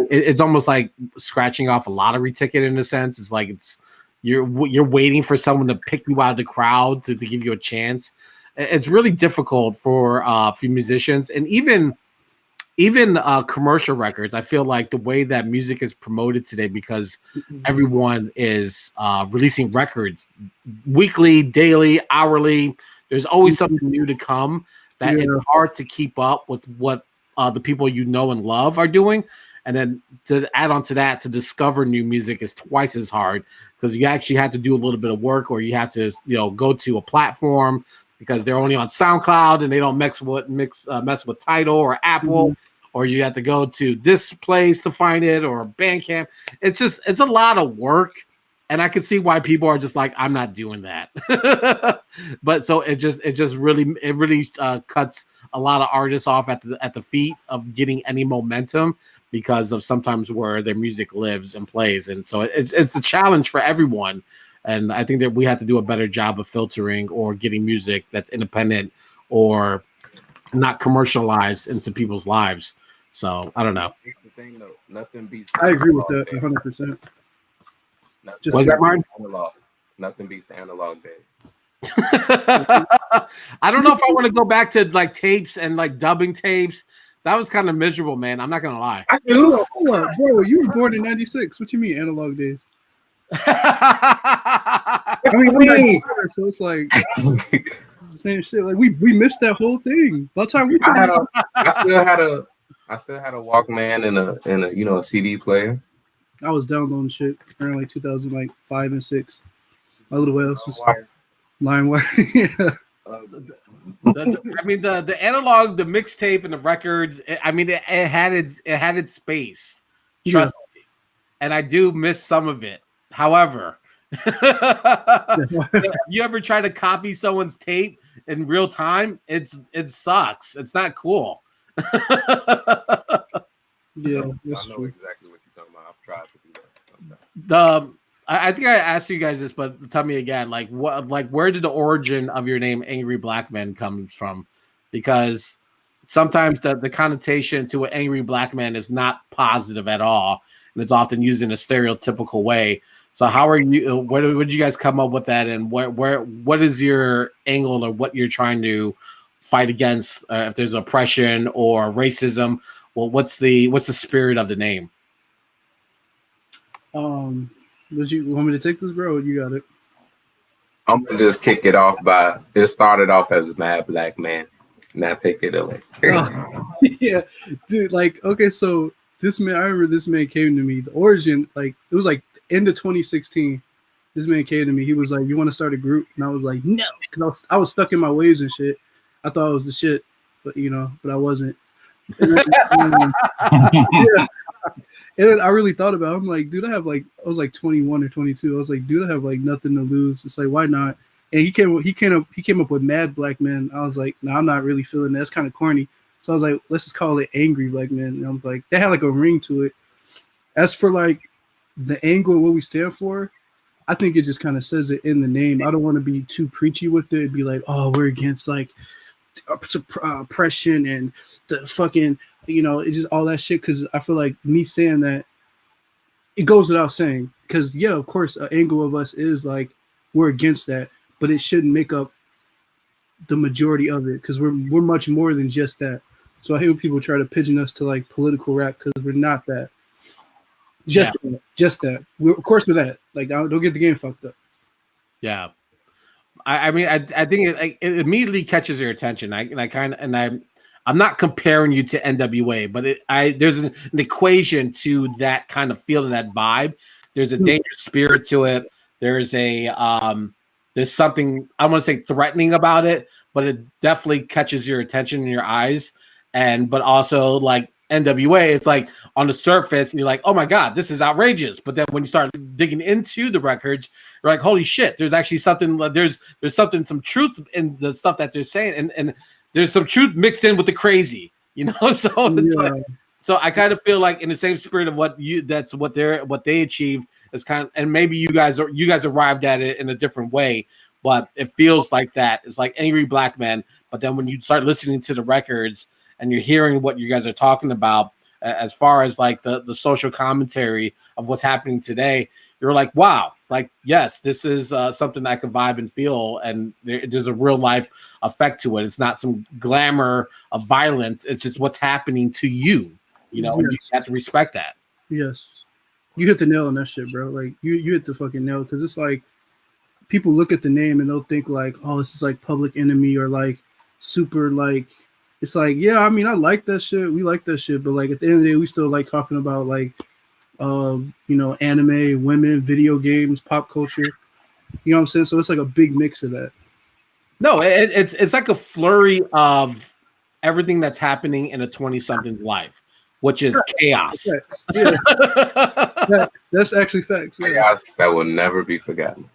It's almost like scratching off a lottery ticket in a sense. It's like you're waiting for someone to pick you out of the crowd to give you a chance. It's really difficult for musicians, and even commercial records. I feel like the way that music is promoted today, because everyone is releasing records weekly, daily, hourly. There's always something new to come that it's hard to keep up with what the people you know and love are doing. And then to add on to that, to discover new music is twice as hard, because you actually have to do a little bit of work, or you have to go to a platform, because they're only on SoundCloud and they don't mess with Tidal or Apple, or you have to go to this place to find it, or Bandcamp. It's a lot of work, and I can see why people are just like, I'm not doing that. But so it really cuts a lot of artists off at the feet of getting any momentum, because of sometimes where their music lives and plays. And so it's a challenge for everyone. And I think that we have to do a better job of filtering or getting music that's independent or not commercialized into people's lives. So I don't know. It's the thing, though. Nothing beats. I agree with that 100%. Was that mine? Analog. Nothing beats the analog days. I don't know if I want to go back to like tapes and like dubbing tapes. That was kind of miserable, man. I'm not gonna lie. I do. Hold up, bro. You were born in '96. What you mean, analog days? I mean, so it's like same shit. Like we missed that whole thing. By the time I still had a Walkman and a CD player. I was downloading shit around like 2005 and 6. My little whales was LimeWire. Yeah. The analog, the mixtape, and the records. It had its space. Trust me, and I do miss some of it. However, you ever try to copy someone's tape in real time? It sucks. It's not cool. Yeah, that's I know true. exactly what you're talking about. I've tried to do that. I think I asked you guys this, but tell me again, where did the origin of your name Angry Blackmen come from? Because sometimes the connotation to an angry black man is not positive at all, and it's often used in a stereotypical way. So how are you? Where did you guys come up with that, and what is your angle, or what you're trying to fight against? If there's oppression or racism, well, what's the spirit of the name? Would you want me to take this, bro? You got it. I'm gonna just kick it off by it started off as Mad Black Man. Now take it away. Yeah, dude. Like, okay, so this man, I remember this man came to me. The origin, like, it was like end of 2016. This man came to me. He was like, "You want to start a group?" And I was like, "No," because I was stuck in my ways and shit. I thought I was the shit, but I wasn't. And yeah. And then I really thought about it. I'm like, dude, I was like 21 or 22. I was like, dude, I have like nothing to lose. It's like, why not? And he came up with Mad Black Men. I was like, no, I'm not really feeling that. It's kind of corny. So I was like, let's just call it Angry Black Men. And I'm like, that had like a ring to it. As for like the angle of what we stand for, I think it just kind of says it in the name. I don't want to be too preachy with it and be like, oh, we're against like oppression and the fucking, it's just all that shit. Because I feel like me saying that, it goes without saying. Because yeah, of course, an angle of us is like we're against that, but it shouldn't make up the majority of it, because we're much more than just that. So I hate when people try to pigeon us to like political rap, because we're not that. Just that. Of course, we're that. Like, don't get the game fucked up. Yeah. I think it immediately catches your attention. I I'm not comparing you to NWA, but there's an equation to that kind of feeling, that vibe. There's a dangerous spirit to it. There's something, I want to say threatening about it, but it definitely catches your attention in your eyes. But also like NWA, it's like on the surface, and you're like, oh my God, this is outrageous. But then when you start digging into the records, you're like, holy shit, there's actually something, some truth in the stuff that they're saying. And there's some truth mixed in with the crazy, So it's like, so I kind of feel like in the same spirit of what they achieved is kind of, and maybe you guys arrived at it in a different way, but it feels like that. It's like Angry Blackmen, but then when you start listening to the records and you're hearing what you guys are talking about, as far as like the social commentary of what's happening today, you're like, wow, like, yes, this is something I can vibe and feel, and there's a real life effect to it. It's not some glamour of violence. It's just what's happening to you, and you have to respect that. Yes. You hit the nail on that shit, bro. Like, you hit the fucking nail, because it's like, people look at the name and they'll think like, oh, this is like Public Enemy or like super like, it's like, yeah, I mean, I like that shit. We like that shit. But like at the end of the day, we still like talking about like, anime, women, video games, pop culture. You know what I'm saying? So it's like a big mix of that. No, it's like a flurry of everything that's happening in a 20-something's life, which is chaos. Yeah. That's actually facts. Yeah. Chaos that will never be forgotten.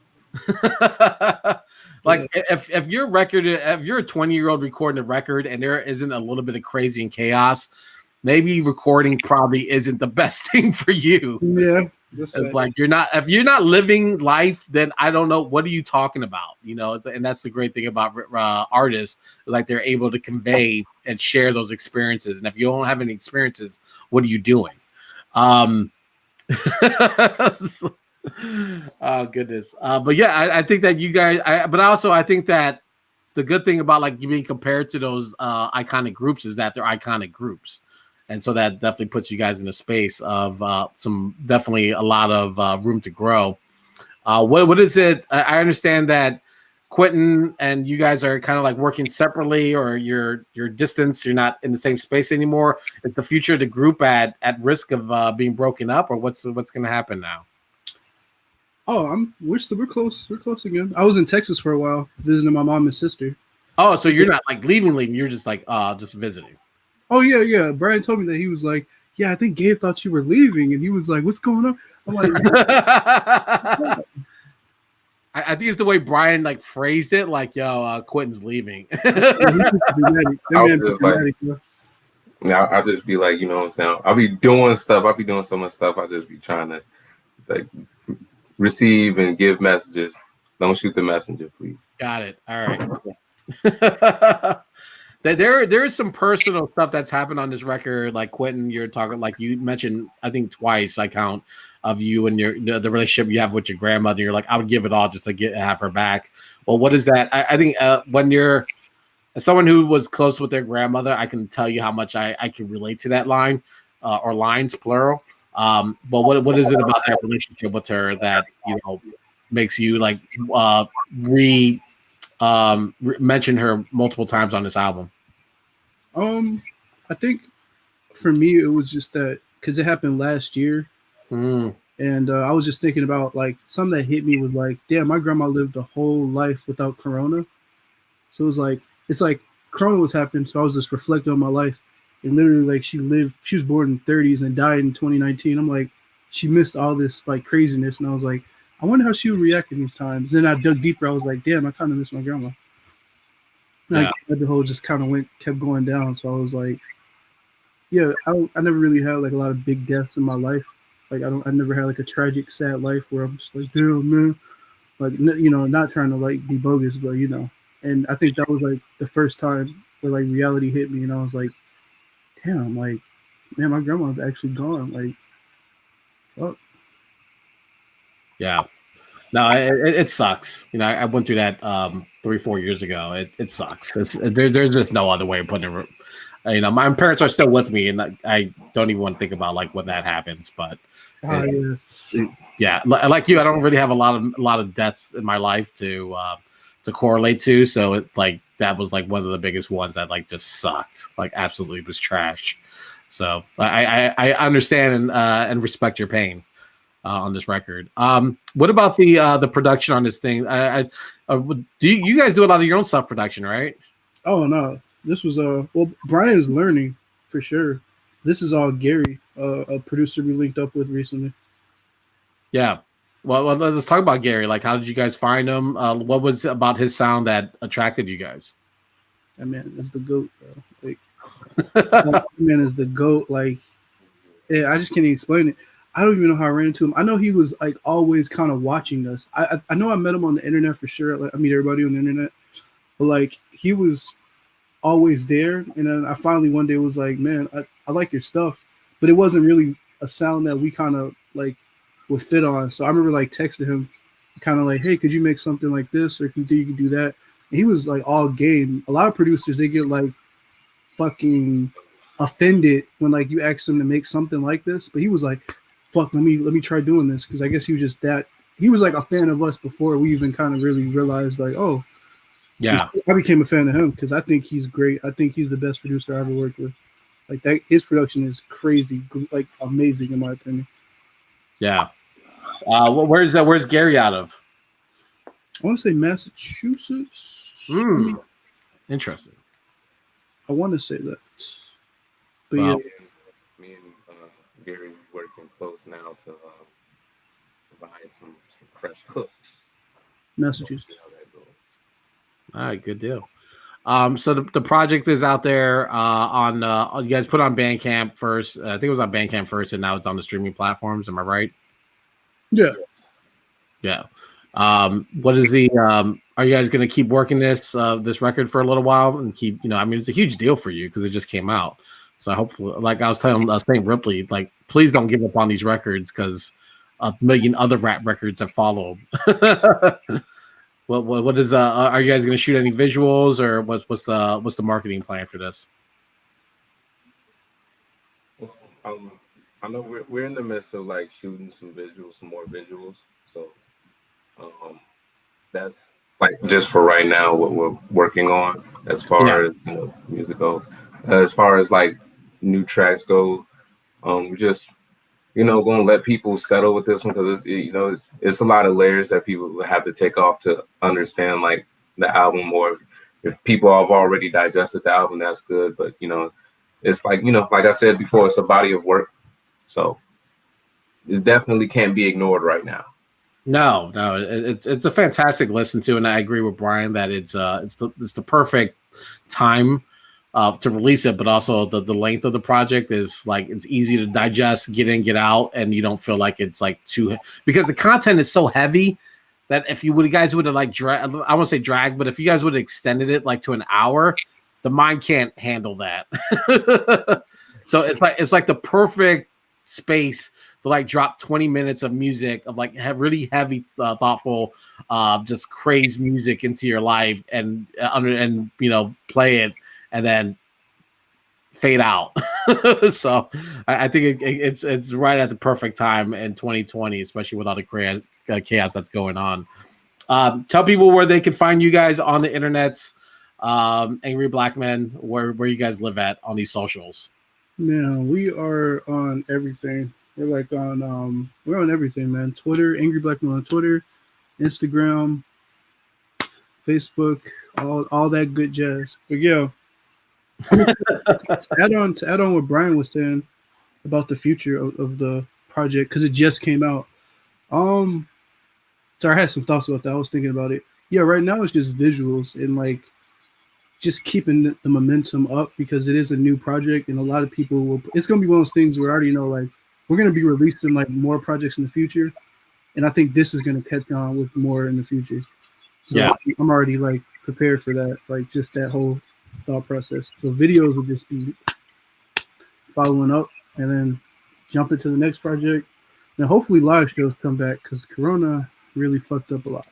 Like if you're a 20-year-old recording a record and there isn't a little bit of crazy and chaos, maybe recording probably isn't the best thing for you. Yeah. It's like if you're not living life, then I don't know, what are you talking about? And that's the great thing about artists, like they're able to convey and share those experiences. And if you don't have any experiences, what are you doing? Oh goodness. But yeah, I think that you guys, I think that the good thing about like you being compared to those iconic groups is that they're iconic groups. And so that definitely puts you guys in a space of definitely a lot of room to grow. What is it? I understand that Quentin and you guys are kind of like working separately, or you're distance. You're not in the same space anymore. Is the future of the group at risk of being broken up, or what's going to happen now? Oh, we're close. We're close again. I was in Texas for a while visiting my mom and sister. Oh, so you're not like leaving. You're just like just visiting. Oh yeah. Brian told me that. He was like, yeah, I think Gabe thought you were leaving, and he was like, what's going on? I'm like, I think it's the way Brian like phrased it, like, yo, Quentin's leaving. I'll just be like, you know what I'm saying? I'll be doing stuff. I'll be doing so much stuff. I'll just be trying to like receive and give messages. Don't shoot the messenger, please. Got it. All right. There is some personal stuff that's happened on this record. Like Quentin, you're talking, like you mentioned, I think twice, I count, of you and the relationship you have with your grandmother. You're like, I would give it all just to have her back. Well, what is that? I think when you're someone who was close with their grandmother, I can tell you how much I can relate to that line, or lines, plural. But what is it about that relationship with her that makes you like mention her multiple times on this album? I think for me it was just that because it happened last year, and I was just thinking about like something that hit me was like, damn, my grandma lived a whole life without Corona. So it's like Corona was happening, so I was just reflecting on my life, and literally like she was born in the 30s and died in 2019. I'm like, she missed all this like craziness, and I was like, I wonder how she would react in these times. Then I dug deeper. I was like, damn, I kind of miss my grandma. And the whole just kind of kept going down. So I was like, yeah, I never really had like a lot of big deaths in my life. Like I never had like a tragic, sad life where I'm just like, damn, man. Like, not trying to like be bogus, but and I think that was like the first time where like reality hit me, and I was like, damn, like, man, my grandma's actually gone. Like, fuck. Yeah. No, it sucks. I went through that 3-4 years ago. It sucks. There's just no other way of putting it. My parents are still with me, and I don't even want to think about like when that happens. But yeah, like you, I don't really have a lot of deaths in my life to to correlate to. So it like that was like one of the biggest ones that like just sucked, like absolutely was trash. So I understand and respect your pain on this record. What about the production on this thing? Do you guys do a lot of your own stuff production, right? Oh no, this was well, Brian's learning for sure. This is all Gary, a producer we linked up with recently. Yeah. Well, let's talk about Gary. Like, how did you guys find him? What was it about his sound that attracted you guys? That man is the goat, bro. Like, that man is the goat. Like, yeah, I just can't even explain it. I don't even know how I ran into him. I know he was like always kind of watching us. I know I met him on the internet for sure. Like, I meet everybody on the internet, but like he was always there. And then I finally one day was like, man, I like your stuff, but it wasn't really a sound that we kind of like would fit on. So I remember like texting him, kind of like, hey, could you make something like this, or you can do that? And he was like all game. A lot of producers, they get like fucking offended when like you ask them to make something like this, but he was like, fuck, let me try doing this, because I guess he was just that. He was like a fan of us before we even kind of really realized like, oh, yeah. I became a fan of him because I think he's great. I think he's the best producer I ever worked with. Like that, his production is crazy, like amazing in my opinion. Yeah. Where's Gary out of? I want to say Massachusetts. Interesting. I want to say that. But Wow. yeah, Me and Gary working close now to provide some fresh hooks. Massachusetts. See how that goes. All right, good deal. So the project is out there on you guys put on Bandcamp first. I think it was on Bandcamp first, and now it's on the streaming platforms. Am I right? Yeah. Yeah. What is the are you guys going to keep working this record for a little while and keep, I mean, it's a huge deal for you because it just came out. So hopefully, like I was telling Saint Ripley, like, please don't give up on these records because a million other rap records have followed. What is are you guys going to shoot any visuals, or what's the marketing plan for this? I know we're in the midst of like shooting some more visuals. So that's like just for right now what we're working on as far as music goes. As far as like new tracks go, we're just gonna let people settle with this one because it's a lot of layers that people will have to take off to understand like the album. Or if people have already digested the album, that's good. But it's like like I said before, it's a body of work. So it definitely can't be ignored right now. No, it's a fantastic listen to, and I agree with Brian that it's the perfect time to release it, but also the length of the project is like it's easy to digest, get in, get out, and you don't feel like it's like too, because the content is so heavy that if you guys would have like I won't say drag, but if you guys would have extended it like to an hour, the mind can't handle that. So it's like the perfect space to like drop 20 minutes of music of like really heavy, thoughtful, just crazy music into your life and play it and then fade out. So I think it's right at the perfect time in 2020, especially with all the chaos that's going on. Tell people where they can find you guys on the internets. Angry Blackmen, where you guys live at on these socials. Man, we are on everything. We're like on we're on everything, man. Twitter, Angry Blackmen on Twitter, Instagram, Facebook, all that good jazz. But yeah, to add on what Brian was saying about the future of the project, because it just came out. So I had some thoughts about that. I was thinking about it. Yeah, right now it's just visuals and like just keeping the momentum up because it is a new project and a lot of people will. It's gonna be one of those things where I already know like we're gonna be releasing like more projects in the future, and I think this is gonna catch on with more in the future. So yeah, I'm already like prepared for that, like just that whole thought process. So videos will just be following up and then jump into the next project. And hopefully live shows come back because Corona really fucked up a lot.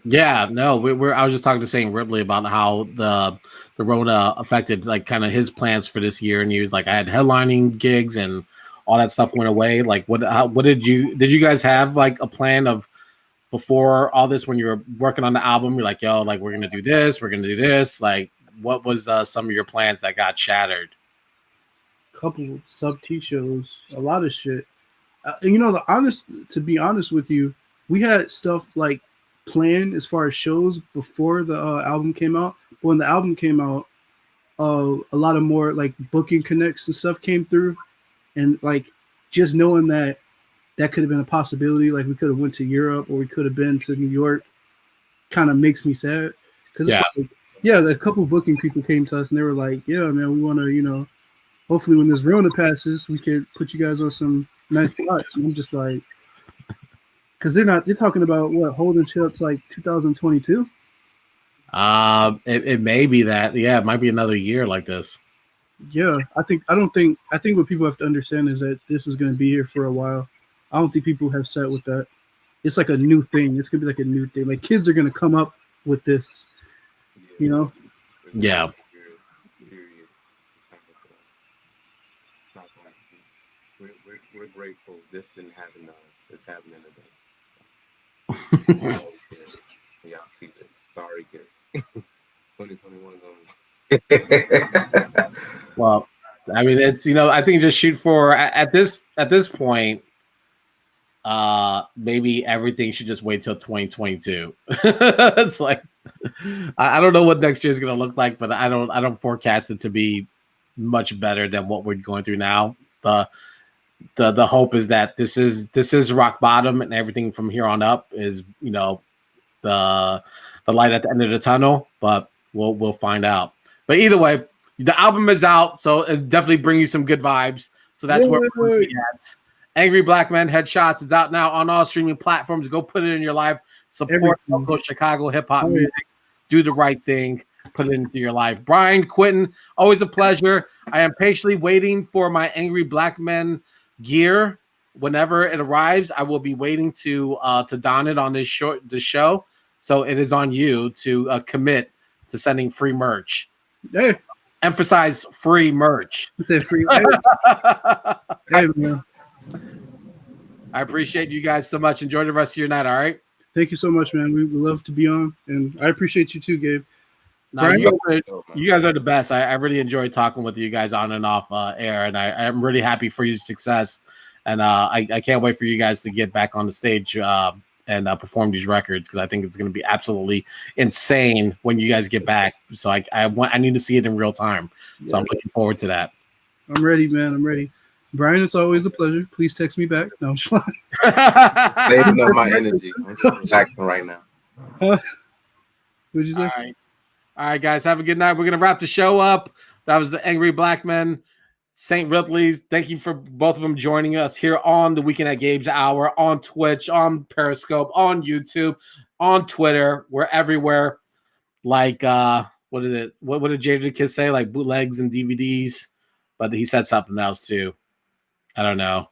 Yeah, no, I was just talking to Saint Ripley about how the Rona affected like kind of his plans for this year, and he was like, I had headlining gigs and all that stuff went away. Like, what did you guys have like a plan of before all this, when you were working on the album, you're like, yo, like we're gonna do this, we're gonna do this. Like, what was some of your plans that got shattered? Couple sub T shows, a lot of shit. And to be honest with you, we had stuff like planned as far as shows before the album came out. But when the album came out, a lot of more like booking connects and stuff came through, and like just knowing that could have been a possibility, like we could have went to Europe or we could have been to New York, kind of makes me sad because a couple of booking people came to us and they were like, yeah, man, we want to, hopefully when this Rona passes, we could put you guys on some nice spots. And I'm just like, because they're talking about what, holding shit up to like 2022. It may be that. Yeah, it might be another year like this. Yeah, I think what people have to understand is that this is going to be here for a while. I don't think people have sat with that. It's like a new thing. It's going to be like a new thing. Like kids are going to come up with this, Yeah. We're grateful this didn't happen to us. It's happening today. Y'all see this. Sorry, kids. 2021 Well, I mean, it's I think just shoot for at this point. Maybe everything should just wait till 2022. It's like I don't know what next year is gonna look like, but I don't forecast it to be much better than what we're going through now. The hope is that this is rock bottom, and everything from here on up is the light at the end of the tunnel. But we'll find out. But either way, the album is out, so it definitely brings you some good vibes. So that's where we're at. Angry Blackmen Headshots is out now on all streaming platforms. Go put it in your life. Support local Chicago hip hop music. Do the right thing. Put it into your life. Brian, Quentin, always a pleasure. I am patiently waiting for my Angry Blackmen gear. Whenever it arrives, I will be waiting to don it on this show. So it is on you to commit to sending free merch. Hey. Emphasize free merch. Say free. Hey, man. I appreciate you guys so much. Enjoy the rest of your night. All right. Thank you so much, man. We love to be on, and I appreciate you too, Gabe. No, you guys are the best. I really enjoy talking with you guys on and off air, and I'm really happy for your success. And I can't wait for you guys to get back on the stage and perform these records, because I think it's going to be absolutely insane when you guys get back. So I need to see it in real time. So I'm looking forward to that. I'm ready, man. I'm ready. Brian, it's always a pleasure. Please text me back. No, I'm fine. Saving up my energy. I'm relaxing right now. What'd you say? All right, guys. Have a good night. We're going to wrap the show up. That was the Angry Blackmen, Saint Ripley's. Thank you for both of them joining us here on the Weekend at Gabe's Hour, on Twitch, on Periscope, on YouTube, on Twitter. We're everywhere. Like, what is it? What did Jada Kiss say? Like bootlegs and DVDs. But he said something else too. I don't know.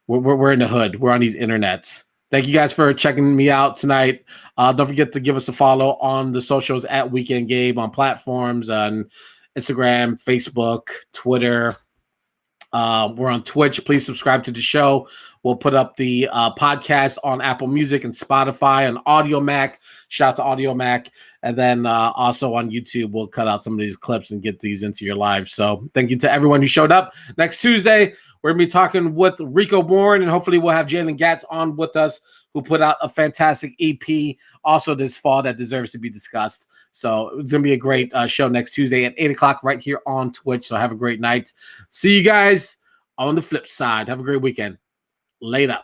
We're in the hood. We're on these internets. Thank you guys for checking me out tonight. Don't forget to give us a follow on the socials at Weekend Gabe on platforms on Instagram, Facebook, Twitter. We're on Twitch. Please subscribe to the show. We'll put up the podcast on Apple Music and Spotify and Audio Mac. Shout out to Audio Mac. And then also on YouTube, we'll cut out some of these clips and get these into your lives. So thank you to everyone who showed up. Next Tuesday, we're going to be talking with Rico Warren, and hopefully we'll have Jalen Gatz on with us, who put out a fantastic EP also this fall that deserves to be discussed. So it's going to be a great show next Tuesday at 8 o'clock right here on Twitch. So have a great night. See you guys on the flip side. Have a great weekend. Later.